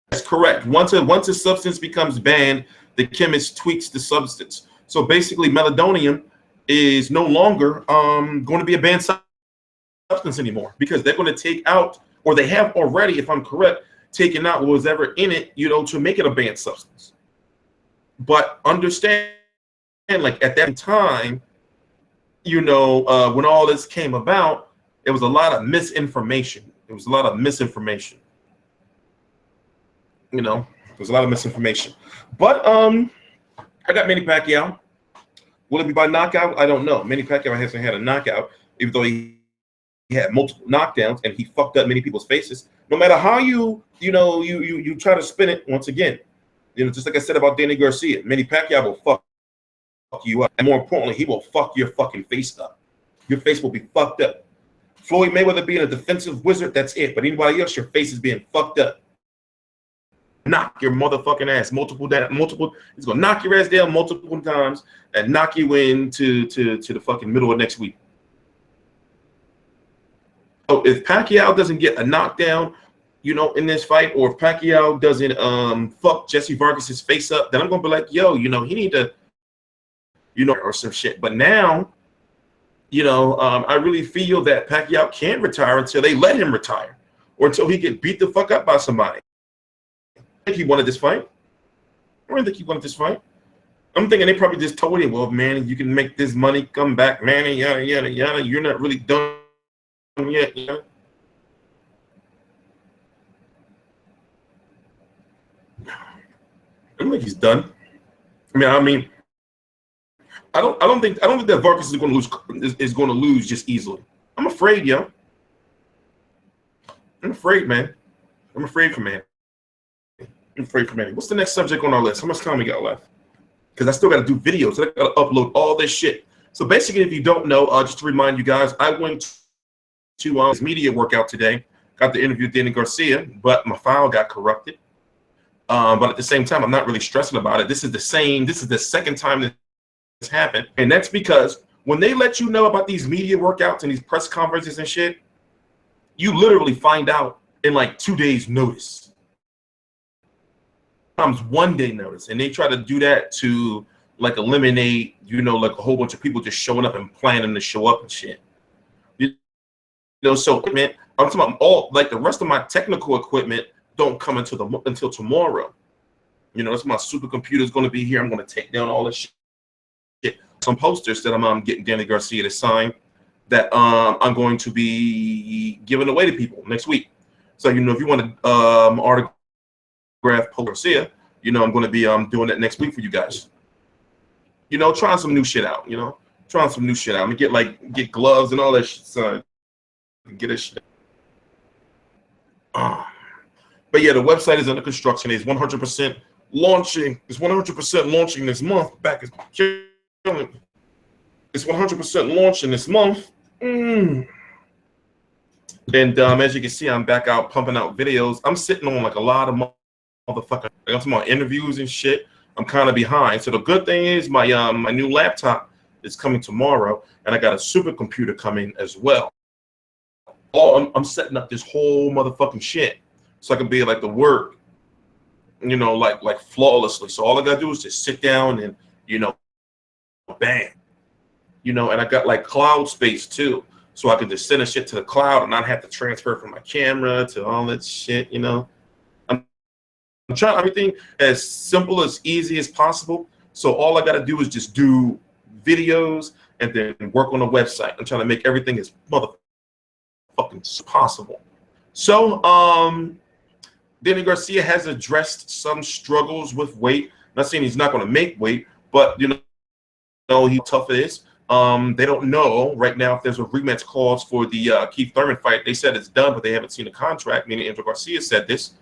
That's correct. Once a substance becomes banned, the chemist tweaks the substance. So basically, melatonin is no longer going to be a banned substance anymore because they're going to take out, or they have already, if I'm correct, taken out what was ever in it, you know, to make it a banned substance. But understand, like at that time, you know, when all this came about, there was a lot of misinformation. There was a lot of misinformation. You know, there's a lot of misinformation. But I got Manny Pacquiao. Will it be by knockout? I don't know. Manny Pacquiao hasn't had a knockout, even though he had multiple knockdowns and he fucked up many people's faces. No matter how you try to spin it, once again, you know, just like I said about Danny Garcia, Manny Pacquiao will fuck you up. And more importantly, he will fuck your fucking face up. Your face will be fucked up. Floyd Mayweather being a defensive wizard, that's it. But anybody else, your face is being fucked up. Knock your motherfucking ass multiple. He's gonna knock your ass down multiple times and knock you into the fucking middle of next week. So if Pacquiao doesn't get a knockdown, you know, in this fight, or if Pacquiao doesn't fuck Jessie Vargas's face up, then I'm gonna be like, yo, you know, he need to, you know, or some shit. But now, I really feel that Pacquiao can't retire until they let him retire, or until he get beat the fuck up by somebody. I think he wanted this fight. I don't think he wanted this fight. I'm thinking they probably just told him, well, Manny, you can make this money, come back, Manny, yada, yada, yada. You're not really done yet, you know? I don't think he's done. I don't think that Vargas is going to lose just easily. I'm afraid, yo. I'm afraid, man. I'm afraid for Manny. I'm afraid for Manny. What's the next subject on our list? How much time we got left? Because I still got to do videos. I got to upload all this shit. So basically, if you don't know, just to remind you guys, I went to this media workout today. Got to interview Danny Garcia, but my file got corrupted. But at the same time, I'm not really stressing about it. This is the second time this happened. And that's because when they let you know about these media workouts and these press conferences and shit, you literally find out in like 2 days notice. Sometimes 1 day notice. And they try to do that to like eliminate, like a whole bunch of people just showing up and planning to show up and shit. So man, I'm talking about all like the rest of my technical equipment don't come until tomorrow. That's my supercomputer is going to be here. I'm going to take down all this shit. Some posters that I'm getting Danny Garcia to sign that I'm going to be giving away to people next week. So if you want to autograph Garcia, I'm going to be doing that next week for you guys. Trying some new shit out. Trying some new shit out. I'm gonna get gloves and all that shit, son. Get a shit. But yeah, the website is under construction. It's 100% launching. It's 100% launching this month. Back is killing. It's 100% launching this month. And as you can see, I'm back out pumping out videos. I'm sitting on like a lot of motherfucking. I'm talking about interviews and shit. I'm kind of behind. So the good thing is my new laptop is coming tomorrow, and I got a supercomputer coming as well. I'm setting up this whole motherfucking shit so I can be able to work, like flawlessly. So all I gotta do is just sit down and, bang, and I got like cloud space too, so I can just send a shit to the cloud and not have to transfer from my camera to all that shit. I'm trying everything as simple, as easy as possible. So all I gotta do is just do videos and then work on the website. I'm trying to make everything as motherfucking possible. So Danny Garcia has addressed some struggles with weight. Not saying he's not going to make weight, but how tough it is. They don't know right now if there's a rematch clause for the Keith Thurman fight. They said it's done, but they haven't seen a contract. Meaning Andrew Garcia said this.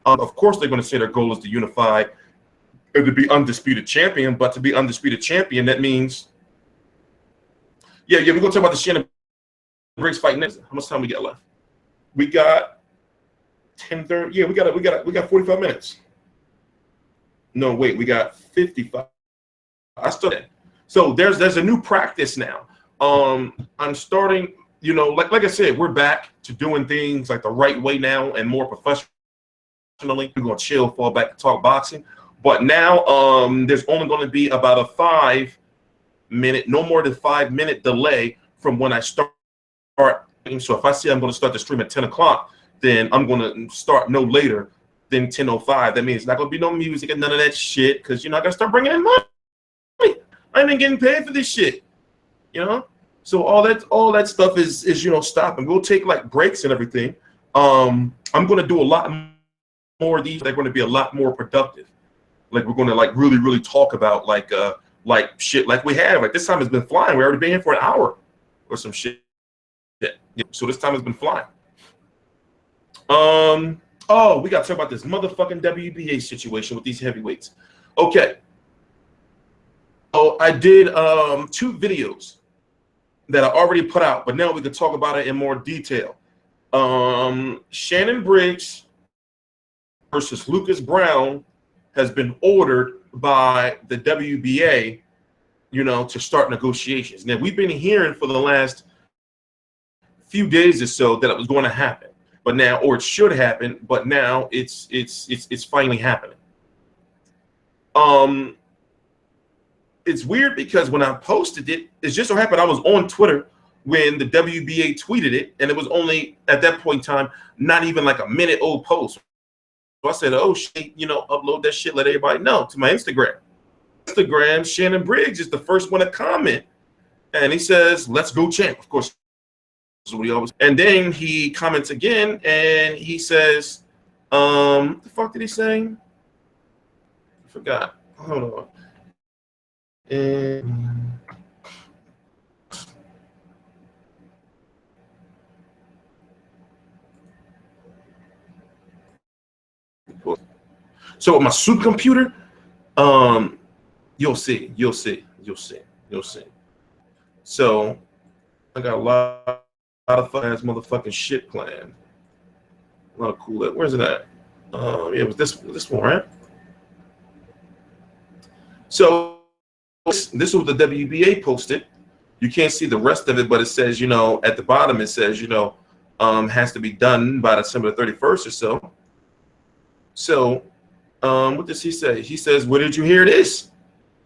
Of course, they're going to say their goal is to unify and to be undisputed champion. But to be undisputed champion, that means, we're going to talk about the Shannon Briggs fight next. How much time we got left? We got 10:30. Yeah, we got 45 minutes. No, wait, we got 55. I started. So there's a new practice now. I'm starting, like I said, we're back to doing things like the right way now and more professionally. We're gonna chill, fall back and talk boxing. But now there's only going to be about a 5 minute, no more than 5 minute delay from when I start. So if I say I'm going to start the stream at 10 o'clock, then I'm going to start no later than 10:05. That means it's not going to be no music and none of that shit, because I got to start bringing in money. I ain't been getting paid for this shit, So all that stuff is stopping. We'll take like breaks and everything. I'm going to do a lot more of these. They're going to be a lot more productive. Like we're going to like really talk about like shit like we have. Like this time it's been flying. We already been here for an hour or some shit. Yeah. So this time has been flying. Oh, we got to talk about this motherfucking WBA situation with these heavyweights. Okay. Oh, I did 2 videos that I already put out, but now we can talk about it in more detail. Shannon Briggs versus Lucas Browne has been ordered by the WBA, to start negotiations. Now we've been hearing for the last few days or so that it was going to happen, but now, or it should happen, but now it's finally happening. it's weird because when I posted it, it just so happened I was on Twitter when the WBA tweeted it, and it was only at that point in time not even like a minute old post. So I said, oh shit, you know, upload that shit, let everybody know to my Instagram. Shannon Briggs is the first one to comment, and he says, let's go champ. Of course, that's what he always. And then he comments again, and he says, what the fuck did he say? I forgot. Hold on. And so with my supercomputer, you'll see. So I got a lot of fast motherfucking shit planned. A lot of cool. Where's it at? Yeah, it was this one, right? So this is what the WBA posted. You can't see the rest of it, but it says, you know, at the bottom it says, you know, has to be done by December 31st or so. So what does he say? He says, where did you hear this?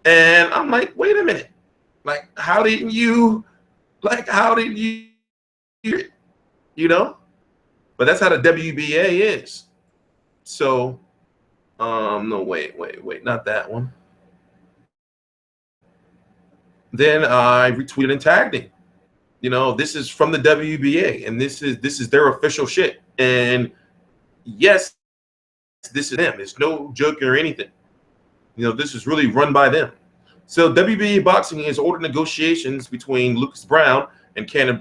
And I'm like, wait a minute. Like, how did you hear it? You know? But that's how the WBA is. So, no, wait, not that one. Then I retweeted and tagged him. You know, this is from the WBA, and this is their official shit. And yes, this is them. It's no joking or anything. You know, this is really run by them. So WBA Boxing has ordered negotiations between Lucas Browne and Cannon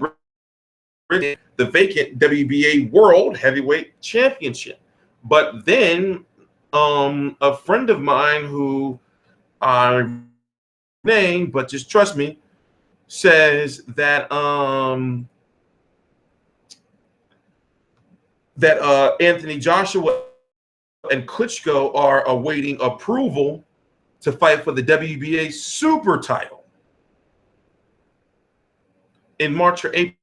Briggs, the vacant WBA World Heavyweight Championship. But then a friend of mine who I name, but just trust me, says that Anthony Joshua and Klitschko are awaiting approval to fight for the WBA super title in March or April.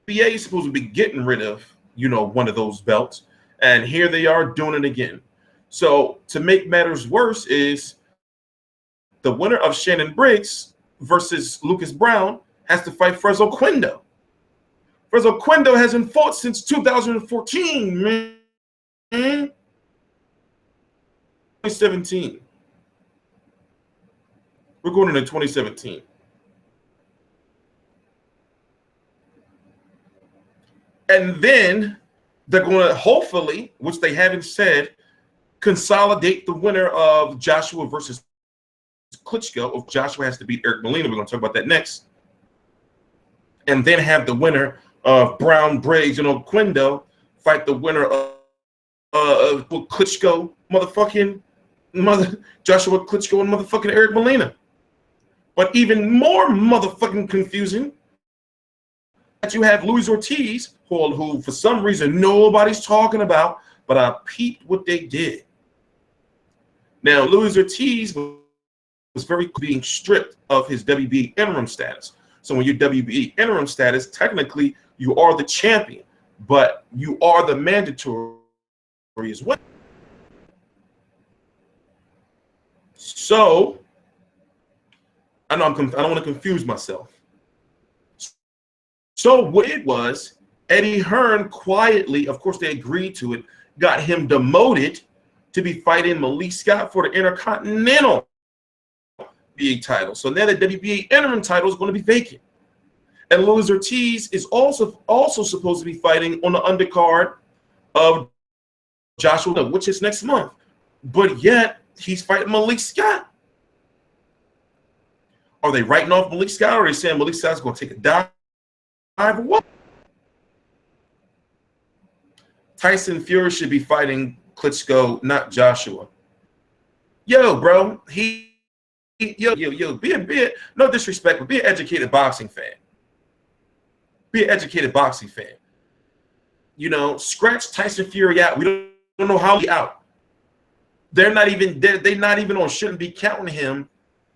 WBA is supposed to be getting rid of, you know, one of those belts, and here they are doing it again. So to make matters worse is the winner of Shannon Briggs versus Lucas Browne has to fight Frezo Quindo. Frezo Quindo hasn't fought since 2014, man. 2017. We're going into 2017. And then they're going to hopefully, which they haven't said, consolidate the winner of Joshua versus Klitschko. If Joshua has to beat Eric Molina, we're going to talk about that next. And then have the winner of Browne, Briggs, and Quindo fight the winner of Klitschko, Joshua Klitschko and motherfucking Eric Molina. But even more motherfucking confusing that you have Luis Ortiz, who for some reason nobody's talking about, but I peeped what they did. Now, Luis Ortiz was very being stripped of his WBA interim status. So when you're WBA interim status, technically you are the champion, but you are the mandatory as well. So I know I don't want to confuse myself. So what it was, Eddie Hearn quietly, of course they agreed to it, got him demoted to be fighting Malik Scott for the Intercontinental WBA title. So now the WBA interim title is going to be vacant. And Luis Ortiz is also supposed to be fighting on the undercard of Joshua, which is next month. But yet he's fighting Malik Scott. Are they writing off Malik Scott, or are they saying Malik Scott's going to take a dive or what? Tyson Fury should be fighting Klitschko, not Joshua. Yo, bro, yo, be a no disrespect, but be an educated boxing fan. Be an educated boxing fan. You know, scratch Tyson Fury out. We don't know how he out. They're not even on shouldn't be counting him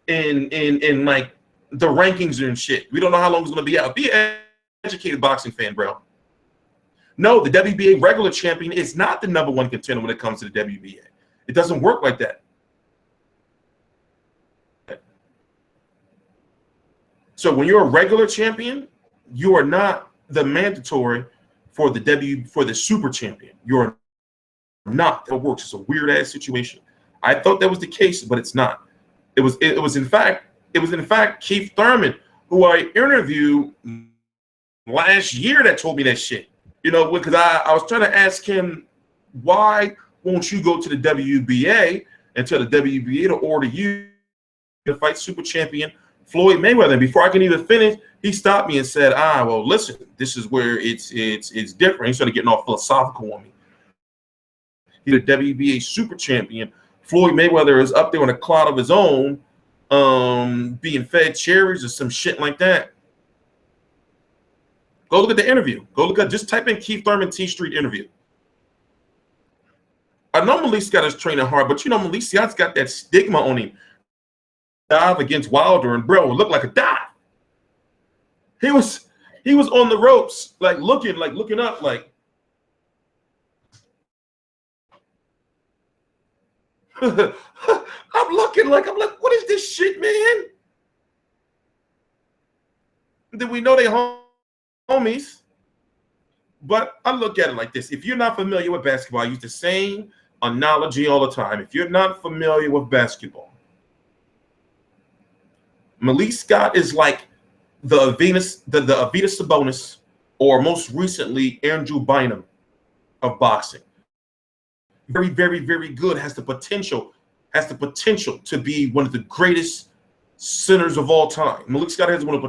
in like the rankings and shit. We don't know how long he's gonna be out. Be an educated boxing fan, bro. No, the WBA regular champion is not the #1 contender when it comes to the WBA. It doesn't work like that. So when you're a regular champion, you are not the mandatory for the super champion. You're not. That works. It's a weird ass situation. I thought that was the case, but it's not. It was in fact Keith Thurman, who I interviewed last year, that told me that shit. You know, because I was trying to ask him, why won't you go to the WBA and tell the WBA to order you to fight super champion Floyd Mayweather? And before I can even finish, he stopped me and said, well, listen, this is where it's different. He started getting all philosophical on me. He's a WBA super champion. Floyd Mayweather is up there on a cloud of his own, being fed cherries or some shit like that. Go look at the interview. Go look at, just type in Keith Thurman TstreeT interview. I know Molina Scott is training hard, but you know Molina Scott's got that stigma on him. Dive against Wilder, and bro, it looked like a dive. He was on the ropes, like looking up, like I'm like, what is this shit, man? Then we know they homies, but I look at it like this: if you're not familiar with basketball, I use the same analogy all the time. If you're not familiar with basketball, Molina Scott is like the Venus, the Arvydas Sabonis, or most recently Andrew Bynum of boxing. Very, very, very good. Has the potential to be one of the greatest centers of all time. Molina Scott has the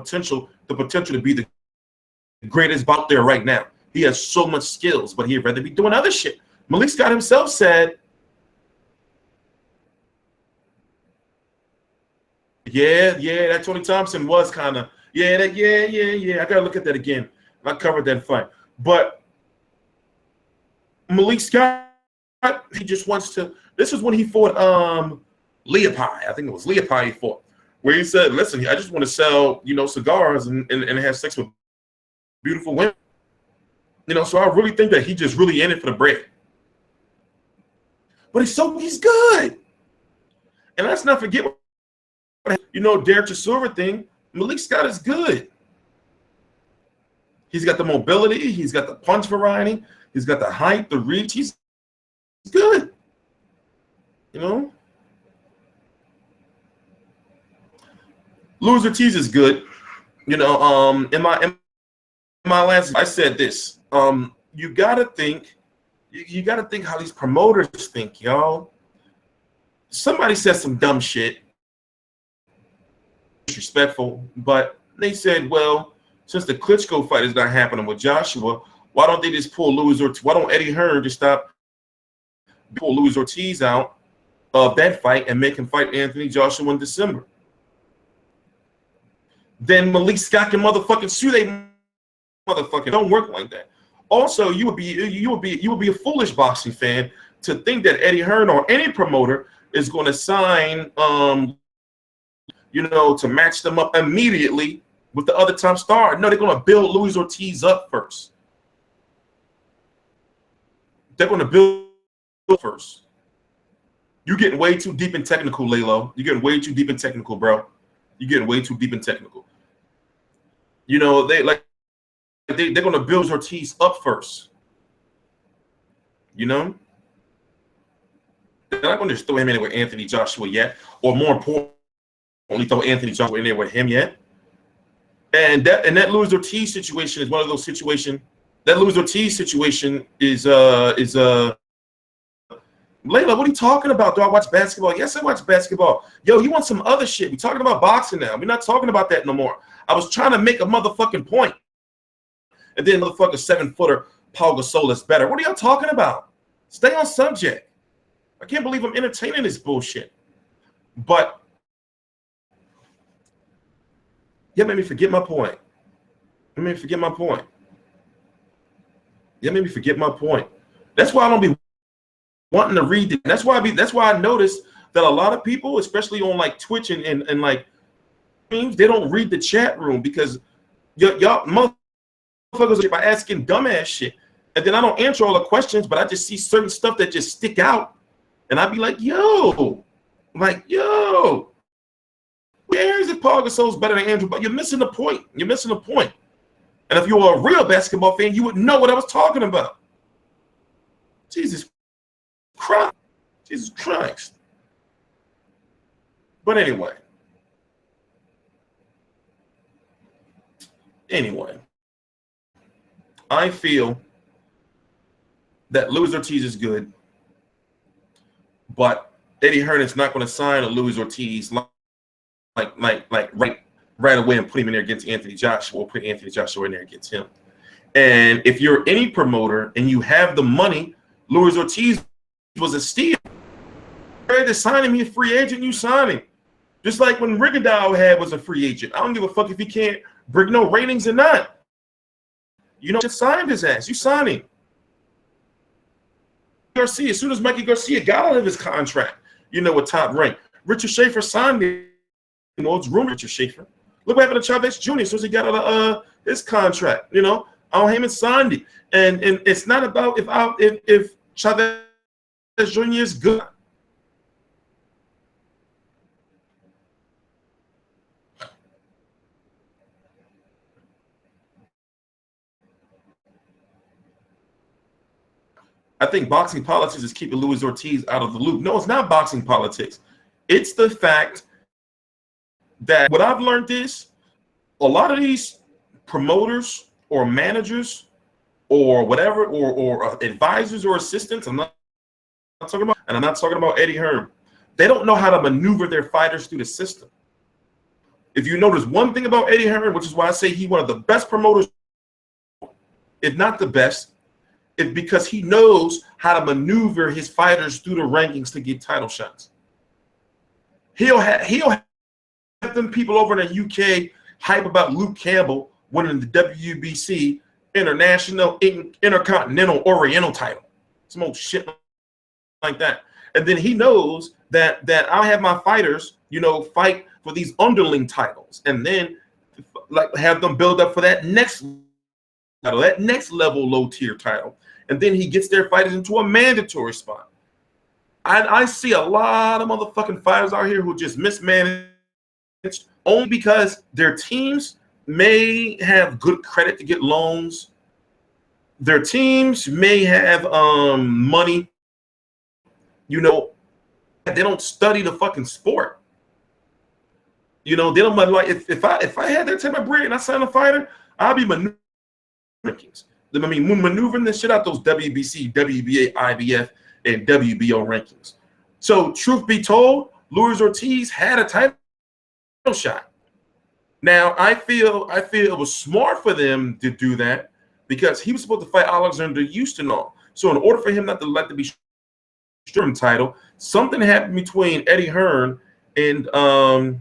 potential to be the greatest out there right now. He has so much skills, but he'd rather be doing other shit. Molina Scott himself said, yeah, that Tony Thompson was kind of, yeah. I gotta look at that again. I covered that fight, but Molina Scott, he just wants to. This is when he fought Liacouras. I think it was Liacouras he fought, where he said, "Listen, I just want to sell, cigars and have sex with beautiful women." So I really think that he just really in it for the bread. But he's good, and let's not forget, Derek Chisora thing. Molina Scott is good. He's got the mobility. He's got the punch variety. He's got the height, the reach. He's good. Luis Ortiz is good. In my last, I said this. You gotta think how these promoters think, y'all. Somebody said some dumb shit, disrespectful, but they said, well, since the Klitschko fight is not happening with Joshua, why don't they just pull Luis Ortiz? Why don't Eddie Hearn just pull Luis Ortiz out of that fight and make him fight Anthony Joshua in December? Then Molina Scott can motherfucking sue they motherfucking. Don't work like that. Also, you would be a foolish boxing fan to think that Eddie Hearn or any promoter is going to sign to match them up immediately with the other top star. No, they're going to build Luis Ortiz up first. They're going to build first. You're getting way too deep and technical, Lalo. You're getting way too deep and technical, bro. You're getting way too deep and technical. They're going to build Ortiz up first. They're not going to just throw him in there with Anthony Joshua yet, or more importantly, throw Anthony Joshua in there with him yet. And that Luis Ortiz situation is one of those situations. That Luis Ortiz situation is Layla, what are you talking about? Do I watch basketball? Yes, I watch basketball. Yo, you want some other shit? We're talking about boxing now. We're not talking about that no more. I was trying to make a motherfucking point. And then motherfucker 7-footer Paul Gasol is better. What are y'all talking about? Stay on subject. I can't believe I'm entertaining this bullshit. But you made me forget my point. You made me forget my point. That's why I don't be wanting to read it. That's why I noticed that a lot of people, especially on like Twitch and like streams, they don't read the chat room because y'all motherfuckers by asking dumbass shit. And then I don't answer all the questions, but I just see certain stuff that just stick out. And I'd be like, yo, what cares if Paul Gasol's better than Andrew? But you're missing the point. You're missing the point. And if you were a real basketball fan, you would know what I was talking about. Jesus Christ. Jesus Christ. But anyway. I feel that Luis Ortiz is good, but Eddie Hearn is not going to sign a Luis Ortiz like right away and put him in there against Anthony Joshua, or put Anthony Joshua in there against him. And if you're any promoter and you have the money, Luis Ortiz was a steal. To sign him, he's a free agent, you sign him. Just like when Rigondeaux was a free agent. I don't give a fuck if he can't bring no ratings or not. You know, just signed his ass. You sign him. Garcia, as soon as Mikey Garcia got out of his contract, you know, with Top Rank, Richard Schaefer signed him. You know, it's rumored Richard Schaefer. Look what happened to Chavez Jr. as soon as he got out of his contract. You know, Al Heyman signed him. And it's not about if Chavez Jr. is good. I think boxing politics is keeping Luis Ortiz out of the loop. No, it's not boxing politics. It's the fact that what I've learned is a lot of these promoters or managers or whatever, or advisors or assistants, I'm not talking about, and I'm not talking about Eddie Hearn. They don't know how to maneuver their fighters through the system. If you notice one thing about Eddie Hearn, which is why I say he's one of the best promoters, if not the best, it's because he knows how to maneuver his fighters through the rankings to get title shots. He'll have them people over in the UK hype about Luke Campbell winning the WBC International Intercontinental Oriental title. Some old shit like that. And then he knows that I'll have my fighters, you know, fight for these underling titles, and then like have them build up for that next title, that next level low tier title. And then he gets their fighters into a mandatory spot. I see a lot of motherfucking fighters out here who just mismanaged only because their teams may have good credit to get loans. Their teams may have money. You know, they don't study the fucking sport. You know, they don't like if I had that type of bread and I signed a fighter, I'd be maneuvering rankings. I mean, maneuvering the shit out those WBC, WBA, IBF, and WBO rankings. So, truth be told, Luis Ortiz had a title shot. Now, I feel it was smart for them to do that because he was supposed to fight Alexander Ustinov. So, in order for him not to let the be title, something happened between Eddie Hearn and the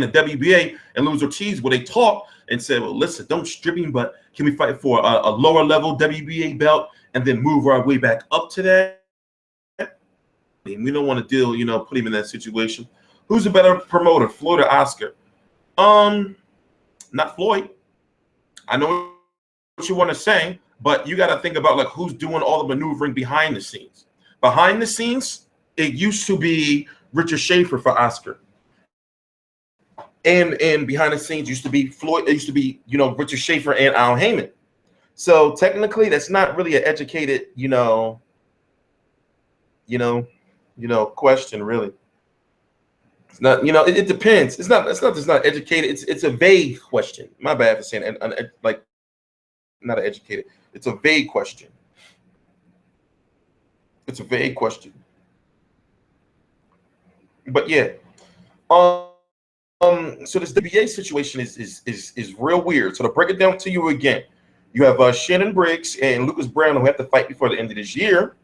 WBA and Luis Ortiz, where they talked and said, well, listen, don't strip him, but can we fight for a lower level WBA belt and then move our way back up to that? We don't want to deal, you know, put him in that situation. Who's a better promoter, Floyd or Oscar? Not Floyd. I know what you want to say, but you got to think about like who's doing all the maneuvering behind the scenes. Behind the scenes, it used to be Richard Schaefer for Oscar. And behind the scenes used to be Floyd. It used to be, you know, Richard Schaefer and Al Heyman. So technically, that's not really an educated, question. Really, it's not. You know, it depends. It's not educated. It's a vague question. My bad for saying like not an educated. It's a vague question. It's a vague question. But yeah. So this WBA situation is real weird. So to break it down to you again, you have Shannon Briggs and Lucas Browne who have to fight before the end of this year.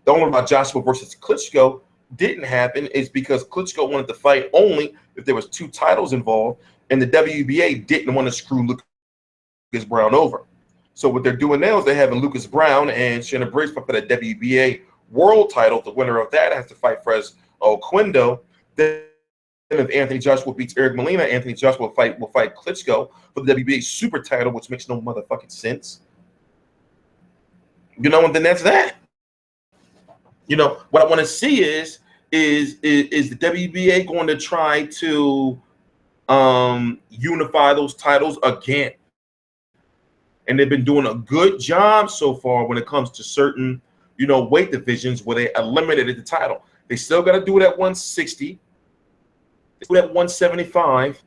The only about Joshua versus Klitschko didn't happen is because Klitschko wanted to fight only if there was 2 titles involved, and the WBA didn't want to screw Lucas Browne over. So what they're doing now is they're having Lucas Browne and Shannon Briggs fight for the WBA world title. The winner of that has to fight Fres Oquendo. Then if Anthony Joshua beats Eric Molina, Anthony Joshua will fight Klitschko for the WBA super title, which makes no motherfucking sense. You know, and then that's that. You know, what I want to see is the WBA going to try to unify those titles again? And they've been doing a good job so far when it comes to certain, you know, weight divisions where they eliminated the title. They still got to do it at 160, they do it at 175,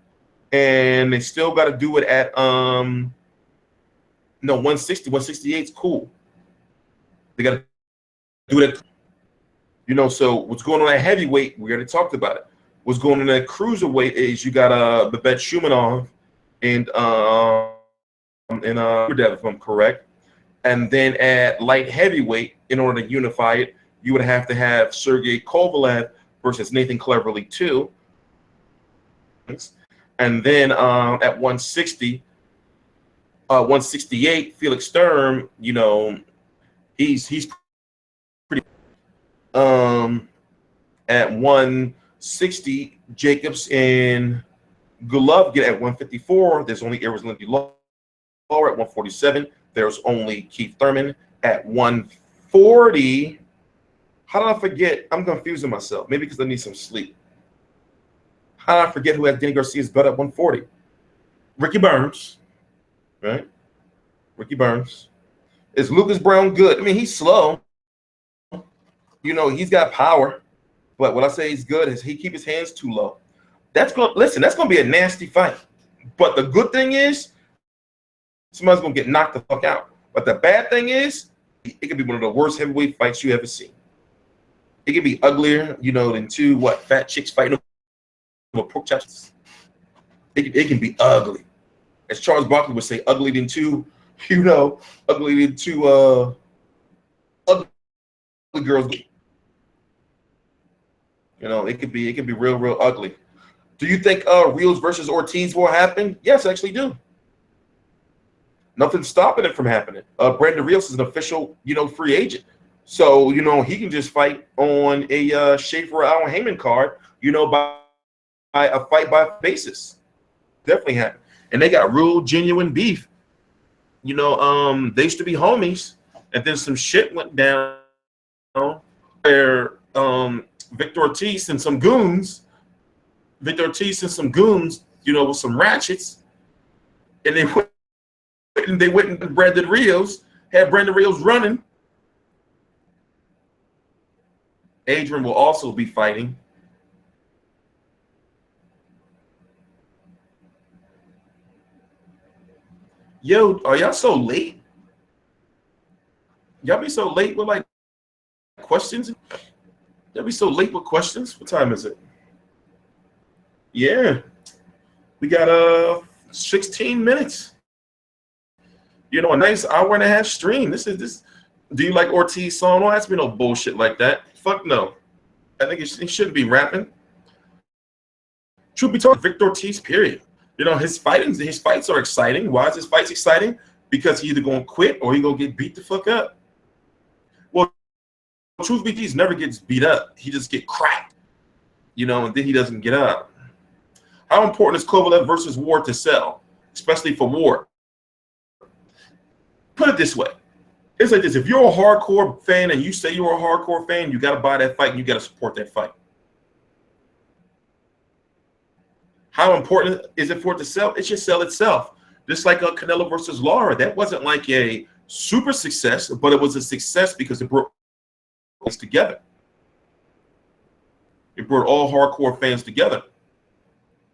and they still got to do it at 160, 168 is cool. They got to do it at, you know, so what's going on at heavyweight, we already talked about it. What's going on at cruiserweight is you got Babette Shumanov and if I'm correct. And then at light heavyweight, in order to unify it, you would have to have Sergey Kovalev versus Nathan Cleverly too. And then at 160, 168, Felix Sturm, you know, he's pretty. At 160, Jacobs and Golovkin at 154. There's only Arizona lower at 147. There's only Keith Thurman at 140. How did I forget? I'm confusing myself. Maybe because I need some sleep. How did I forget who has Danny Garcia's belt at 140? Ricky Burns, right? Ricky Burns. Is Lucas Browne good? I mean, he's slow. You know, he's got power. But what I say he's good is he keep his hands too low. That's going to be a nasty fight. But the good thing is somebody's going to get knocked the fuck out. But the bad thing is it could be one of the worst heavyweight fights you ever seen. It could be uglier, you know, than two fat chicks fighting over pork chops. It can be ugly. As Charles Barkley would say, ugly than two, you know, ugly than two ugly girls. You know, it could be real ugly. Do you think Rios versus Ortiz will happen? Yes, I actually do. Nothing's stopping it from happening. Brandon Rios is an official, you know, free agent. So, you know, he can just fight on a Schaefer Al Heyman card, you know, by a fight by basis. Definitely happen. And they got real genuine beef. You know, they used to be homies, and then some shit went down where Victor Ortiz and some goons, you know, with some ratchets, and they went and Brandon Rios, had Brandon Rios running. Adrian will also be fighting. Yo, are y'all so late? Y'all be so late with like questions? Y'all be so late with questions? What time is it? Yeah. We got 16 minutes. You know, a nice hour and a half stream. This. Do you like Ortiz song? Don't ask me no bullshit like that. Fuck no. I think he shouldn't be rapping. Truth be told, Victor Ortiz, period. You know, his fights are exciting. Why is his fights exciting? Because he either gonna quit or he gonna get beat the fuck up. Well, truth be told, he never gets beat up. He just get cracked. You know, and then he doesn't get up. How important is Kovalev versus Ward to sell, especially for Ward? Put it this way. It's like this. If you're a hardcore fan and you say you're a hardcore fan, you got to buy that fight and you got to support that fight. How important is it for it to sell? It should sell itself. Just like Canelo versus Lara. That wasn't like a super success, but it was a success because it brought us together. It brought all hardcore fans together.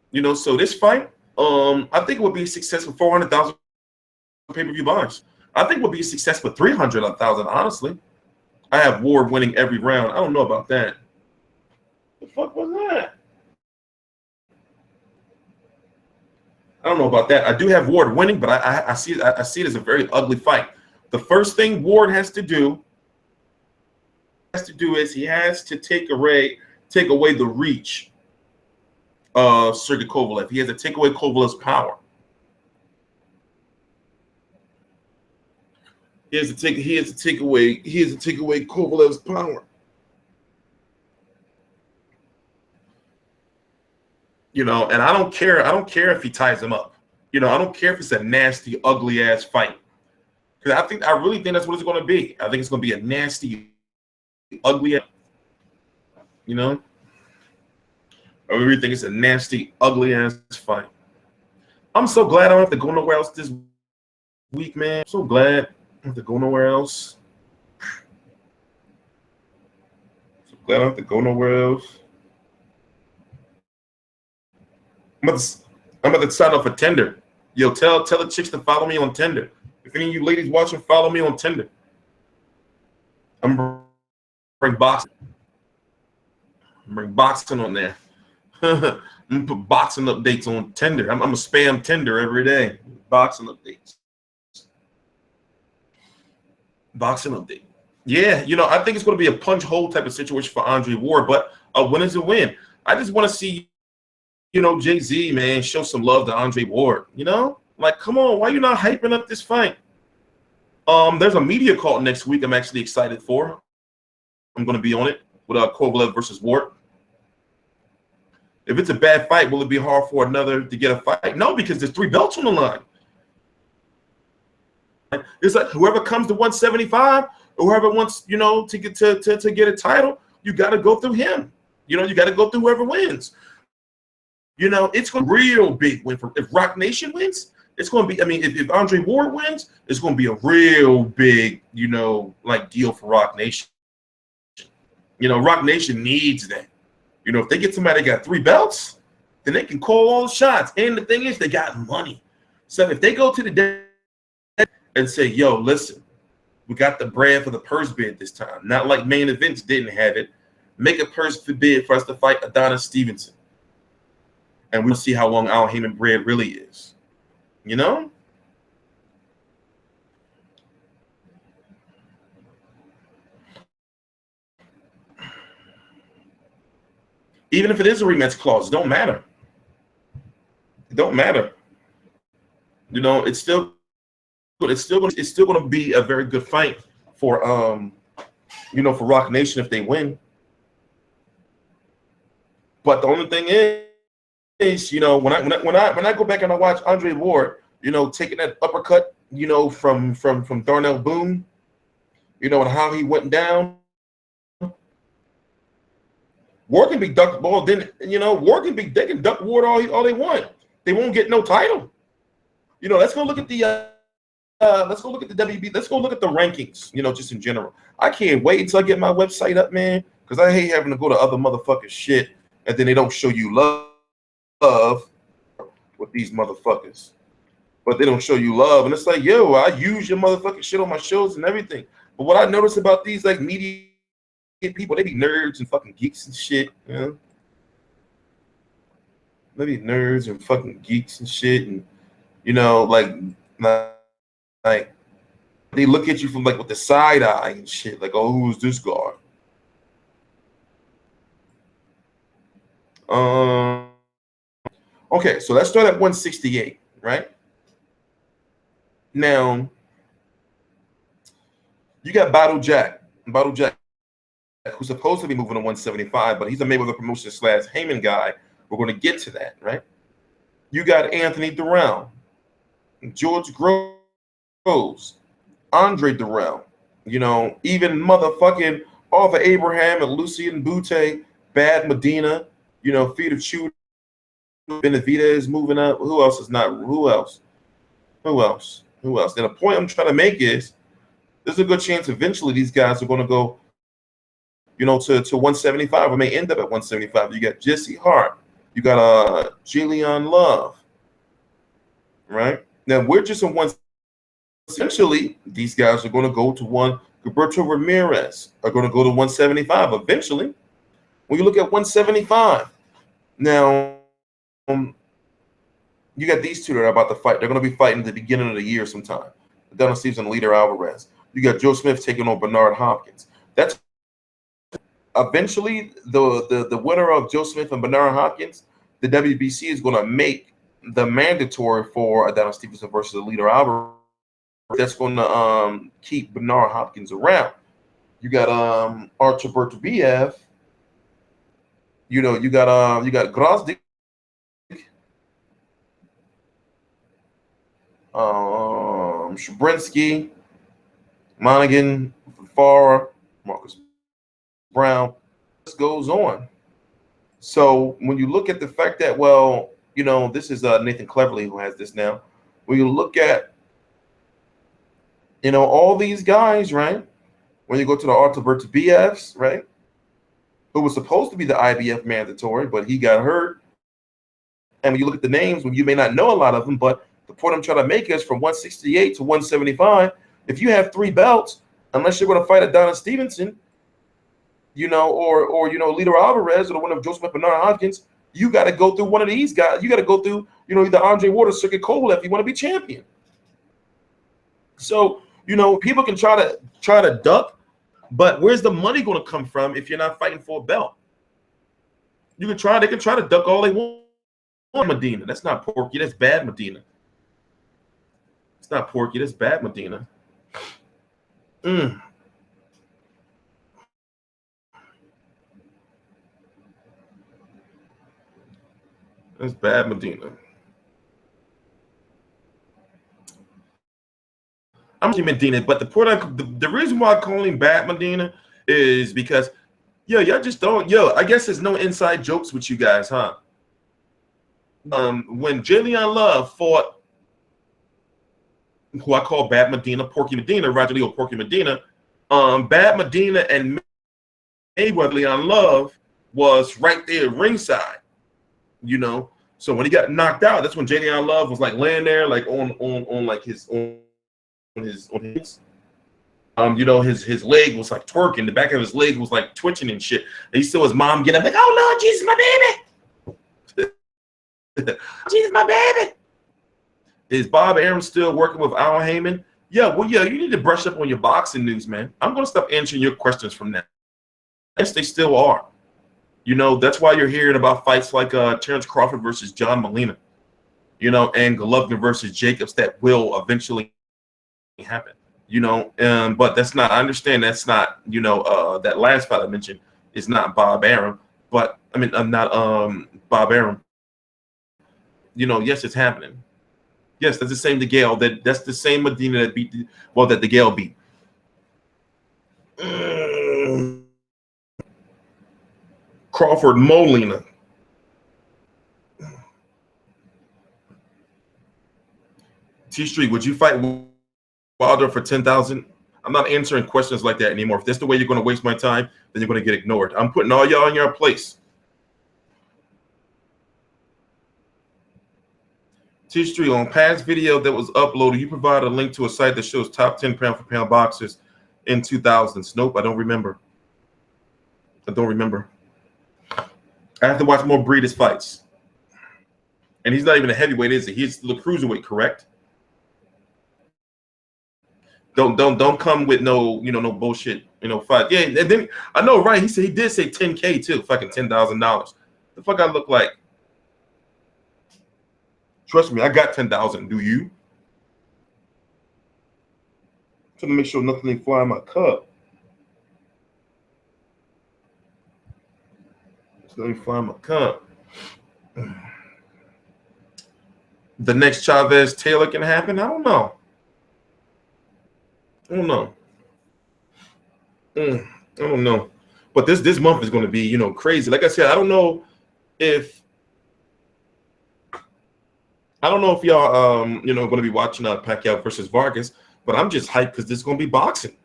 You know, so this fight, I think it would be a success with 400,000 pay-per-view buys. I think it would be a success with 300,000, honestly. I have Ward winning every round. I don't know about that. The fuck was that? I don't know about that. I do have Ward winning, but I see it as a very ugly fight. The first thing Ward has to do is he has to take away the reach of Sergey Kovalev. He has to take away Kovalev's power. He has to take away Kovalev's power. You know, and I don't care if he ties him up. You know, I don't care if it's a nasty, ugly ass fight. Because I really think that's what it's going to be. I think it's going to be a nasty, ugly, you know. I really think it's a nasty, ugly ass fight. I'm so glad I don't have to go nowhere else this week, man. I'm so glad I don't have to go nowhere else. So glad I don't have to go nowhere else. I'm about to sign up for Tinder. Yo, tell the chicks to follow me on Tinder. If any of you ladies watching, follow me on Tinder. I'm gonna bring boxing. Bring boxing on there. I'm gonna put boxing updates on Tinder. I'm gonna spam Tinder every day. Boxing updates. Boxing update. Yeah, I think it's gonna be a punch hole type of situation for Andre Ward, but a win is a win. I just want to see, Jay-Z, man, show some love to Andre Ward. Like, come on, why you not hyping up this fight? There's a media call next week. I'm actually excited for. I'm gonna be on it with Kovalev versus Ward. If it's a bad fight, will it be hard for another to get a fight? No, because there's 3 belts on the line. It's like whoever comes to 175, or whoever wants, to get a title, you got to go through him. You got to go through whoever wins. It's going to be a real big win if Rock Nation wins. It's going to be. I mean, if Andre Ward wins, it's going to be a real big, deal for Rock Nation. Rock Nation needs that. If they get somebody that got 3 belts, then they can call all the shots. And the thing is, they got money. So if they go to the dead and say, yo, listen, we got the bread for the purse bid this time. Not like main events didn't have it. Make a purse bid for us to fight Adonis Stevenson. And we'll see how long Al Heyman bread really is. Even if it is a rematch clause, it don't matter. It don't matter. It's still going to be a very good fight for for Rock Nation if they win. But the only thing is, when I go back and I watch Andre Ward, taking that uppercut, from Darnell Boone, and how he went down. Ward can be ducked ball. Then they can duck Ward all they want. They won't get no title. Let's go look at the WB. Let's go look at the rankings. Just in general. I can't wait until I get my website up, man, because I hate having to go to other motherfuckers' shit and then they don't show you love with these motherfuckers. But they don't show you love, and it's like, yo, I use your motherfucking shit on my shows and everything. But what I notice about these media people, they be nerds and fucking geeks and shit. They be nerds and fucking geeks and shit, and like they look at you from with the side eye and shit, like, oh, who's this guy? Okay, so let's start at 168, right? Now, you got Battle Jack, who's supposed to be moving to 175, but he's a Mayweather promotion / Heyman guy. We're going to get to that, right? You got Anthony Durrell, George Groves, Andre Durrell, even motherfucking Arthur Abraham and Lucien Butte, Bad Medina, Feet of Shooter, Benavidez is moving up. Who else is not? Who else? And the point I'm trying to make is there's a good chance eventually these guys are going to go, to 175, or may end up at 175. You got Jessie Hart. You got Jillian Love. Right? Now, we're just in one. Essentially, these guys are going to go to one. Gilberto Ramirez are going to go to 175 eventually. When you look at 175, now you got these two that are about to fight. They're going to be fighting at the beginning of the year sometime. Adonis Stevenson and Lito Alvarez. You got Joe Smith taking on Bernard Hopkins. That's eventually the winner of Joe Smith and Bernard Hopkins. The WBC is going to make the mandatory for Adonis Stevenson versus Lito Alvarez. That's going to keep Bernard Hopkins around. You got Artur Beterbiev. You got Grozdik. Shabrinsky, Monaghan, Farah, Marcus Browne. This goes on. So when you look at the fact that, well, you know, this is Nathan Cleverly who has this now. When you look at, you know, all these guys, right? When you go to the Artaberta BFs, right? Who was supposed to be the IBF mandatory, but he got hurt. And when you look at the names, when you may not know a lot of them, but the point I'm trying to make is from 168 to 175, if you have 3 belts, unless you're going to fight Adonis Stevenson, you know, or you know, Lito Alvarez or the one of Joseph Bernard Hopkins, you got to go through one of these guys. You got to go through, you know, either Andre Ward or Sergey Kovalev if you want to be champion. So, you know, people can try to duck, but where's the money going to come from if you're not fighting for a belt? They can try to duck all they want. Medina, that's not Porky, that's bad Medina. It's not Porky, that's bad Medina. That's bad Medina. I'm Medina, but the reason why I call him bad Medina is because, y'all just don't, I guess there's no inside jokes with you guys, huh? When Jalen Love fought, who I call Bad Medina, Porky Medina, Roger Leo Porky Medina, Bad Medina and Mayweather Leon Love was right there ringside, you know. So when he got knocked out, that's when Jalen Love was like laying there, like on his you know, his leg was like twerking, the back of his leg was like twitching and shit. And he saw his mom get up like, oh Lord Jesus, my baby. Jesus, my baby. Is Bob Arum still working with Al Heyman? Yeah, well, you need to brush up on your boxing news, man. I'm going to stop answering your questions from now. Yes, they still are. You know, that's why you're hearing about fights like Terrence Crawford versus John Molina, you know, and Golovkin versus Jacobs that will eventually happen, you know. But that's not, I understand that's not, you know, that last fight I mentioned is not Bob Arum, but I mean, I'm not Bob Arum. You know, yes, it's happening. Yes, that's the same DeGale. That's the same Medina that beat that DeGale beat. Crawford Molina. TstreeT, would you fight Wilder for 10,000? I'm not answering questions like that anymore. If that's the way you're going to waste my time, then you're going to get ignored. I'm putting all y'all in your place. TstreeT, on past video that was uploaded, you provided a link to a site that shows top 10 pound-for-pound boxers in 2000s. Nope, I don't remember. I don't remember. I have to watch more Breeders fights. And he's not even a heavyweight, is he? He's the cruiserweight, correct? Don't come with no, you know, no bullshit, you know, fight. Yeah, and then I know, right? He did say 10K too, fucking $10,000. The fuck I look like? Trust me, I got 10,000. Do you? I'm trying to make sure nothing ain't fly in my cup. Let me find my cup. The next Chavez Taylor can happen. I don't know. I don't know. But this month is going to be, you know, crazy. Like I said, I don't know if y'all you know, going to be watching Pacquiao versus Vargas, but I'm just hyped because this is going to be boxing.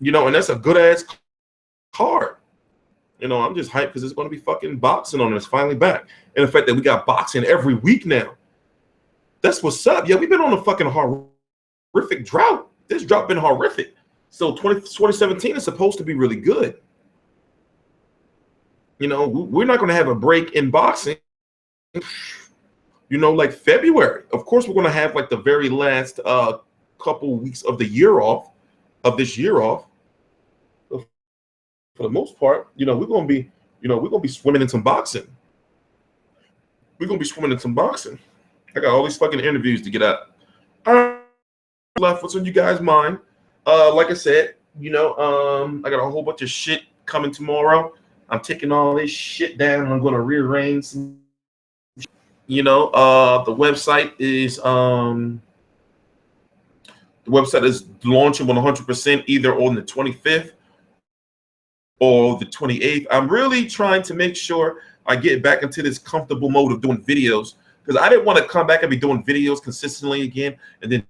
You know, and that's a good ass card. You know, I'm just hyped because it's going to be fucking boxing on us finally back. And the fact that we got boxing every week now. That's what's up. Yeah, we've been on a fucking horrific drought. This drought been horrific. So 2017 is supposed to be really good. You know, we're not going to have a break in boxing. You know, like February. Of course, we're going to have like the very last couple weeks of the year off, of this year off. For the most part, you know, we're going to be swimming in some boxing. We're going to be swimming in some boxing. I got all these fucking interviews to get out. All right, left. What's on you guys' mind? Like I said, you know, I got a whole bunch of shit coming tomorrow. I'm taking all this shit down and I'm going to rearrange some. You know, the website is launching 100% either on the 25th or the 28th. I'm really trying to make sure I get back into this comfortable mode of doing videos, because I didn't want to come back and be doing videos consistently again and then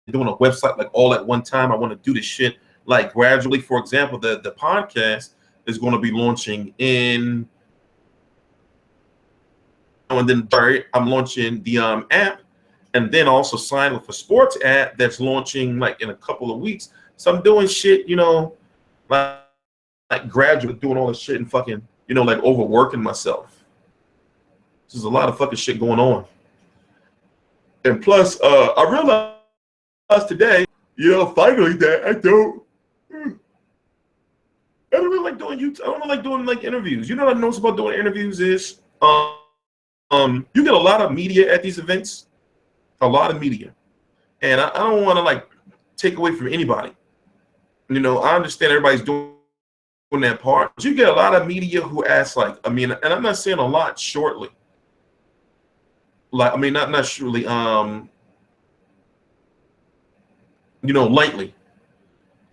doing a website like all at one time. I want to do this shit like gradually. For example, the podcast is going to be launching in, and then I'm launching the app, and then also sign with a sports app that's launching like in a couple of weeks. So I'm doing shit, you know, like gradually doing all this shit and fucking, you know, like overworking myself. There's a lot of fucking shit going on. And plus, I realized today, you know, finally that I don't really like doing YouTube. I don't like doing like interviews. You know what I noticed about doing interviews is, you get a lot of media at these events, a lot of media, and I don't want to like take away from anybody. You know, I understand everybody's doing that part, but you get a lot of media who ask like, I mean, and I'm not saying a lot shortly. Like, I mean, not surely, you know, lightly.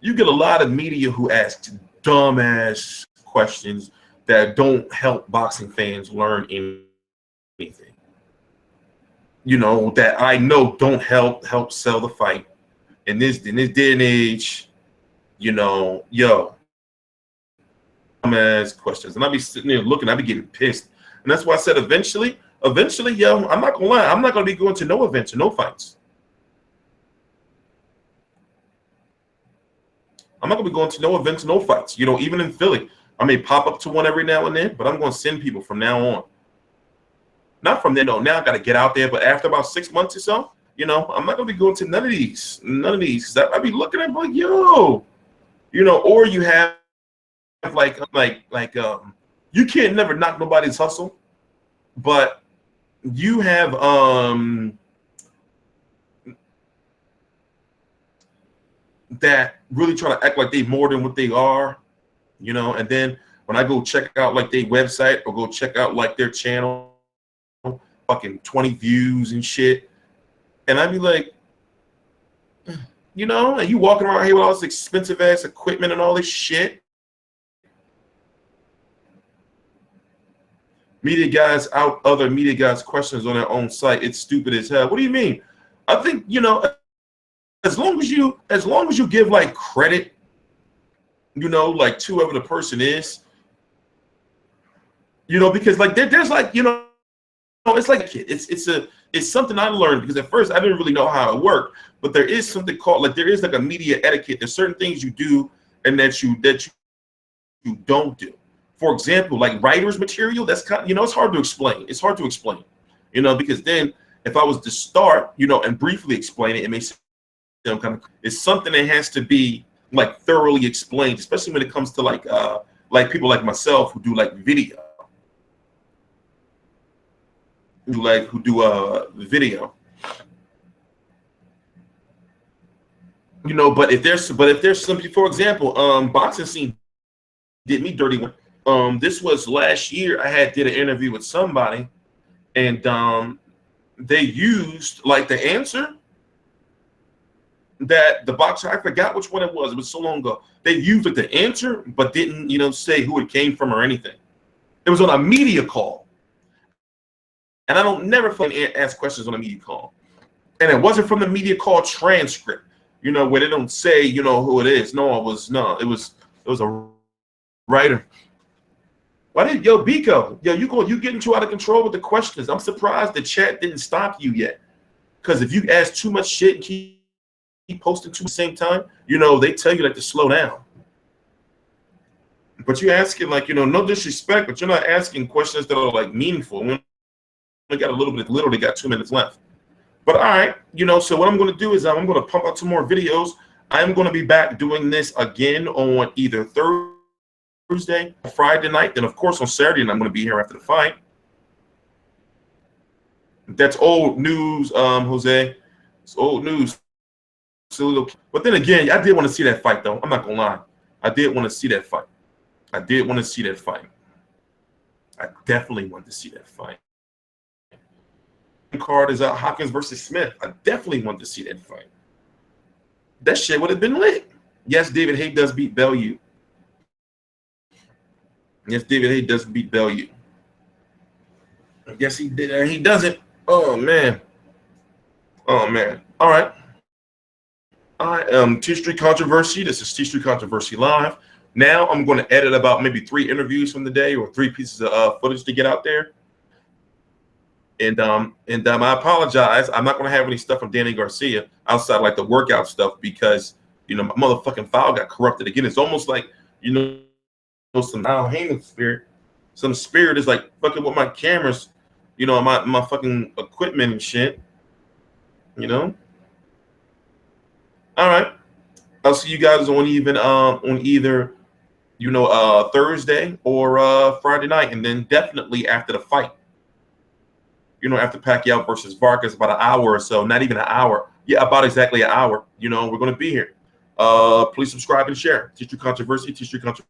You get a lot of media who ask dumbass questions that don't help boxing fans learn anything. You know, that I know don't help sell the fight in this day and age. You know, yo, dumbass questions, and I'll be sitting there looking. I'll be getting pissed, and that's why I said eventually, yo, I'm not gonna lie. I'm not gonna be going to no events or no fights. I'm not gonna be going to no events, no fights. You know, even in Philly, I may pop up to one every now and then, but I'm gonna send people from now on. Not from there, no. Now I gotta get out there, but after about 6 months or so, you know, I'm not gonna be going to none of these, because I'd be looking at like, yo, you know, or you have like you can't never knock nobody's hustle, but you have that really try to act like they more than what they are, you know. And then when I go check out like their website or go check out like their channel, fucking 20 views and shit, and I'd be like, you know, and you walking around here with all this expensive ass equipment and all this shit. Media guys out other media guys' questions on their own site. It's stupid as hell. What do you mean? I think, you know, as long as you give like credit, you know, like to whoever the person is, you know, because like there's like, you know, it's like a kid. It's something I learned, because at first I didn't really know how it worked, but there is something called like, there is like a media etiquette. There's certain things you do and that you don't do. For example, like writer's material, that's kind of, you know, it's hard to explain. It's hard to explain, you know, because then if I was to start, you know, and briefly explain it, it may seem kind of, it's something that has to be like thoroughly explained, especially when it comes to like people like myself who do like video, who do video, you know. But if there's some people, for example, boxing scene did me dirty one. This was last year. I did an interview with somebody, and they used like the answer that the boxer, I forgot which one it was so long ago. They used like the answer, but didn't, you know, say who it came from or anything. It was on a media call, and I don't never fucking ask questions on a media call, and it wasn't from the media call transcript, you know, where they don't say, you know, who it is. No, it was a writer. Why did Biko? You getting too out of control with the questions. I'm surprised the chat didn't stop you yet. Because if you ask too much shit and keep posting at the same time, you know, they tell you like to slow down. But you're asking like, you know, no disrespect, but you're not asking questions that are like meaningful. We only got a little bit, literally got 2 minutes left. But all right, you know, so what I'm going to do is I'm going to pump out some more videos. I'm going to be back doing this again on either Thursday, Friday night, then of course on Saturday, and I'm going to be here after the fight. That's old news, Jose. It's old news. But then again, I did want to see that fight, though. I'm not going to lie. I did want to see that fight. I definitely wanted to see that fight. Card is Hopkins versus Smith. I definitely wanted to see that fight. That shit would have been lit. Yes, David Haye does beat Bellew. Yes, David Haye does beat Bellew. I guess he did. He doesn't. Oh man. Oh man. All right. I am TstreeT Controversy. This is TstreeT Controversy Live. Now I'm going to edit about maybe 3 interviews from the day or 3 pieces of footage to get out there. And I apologize. I'm not going to have any stuff from Danny Garcia outside like the workout stuff because my motherfucking file got corrupted again. It's almost like some Al Heyman spirit. Some spirit is like fucking with my cameras, my fucking equipment and shit. All right. I'll see you guys on either Thursday or Friday night, and then definitely after the fight. After Pacquiao versus Vargas, about an hour or so, not even an hour. Yeah, about exactly an hour. We're going to be here. Please subscribe and share. TstreeT Controversy, TstreeT Controversy.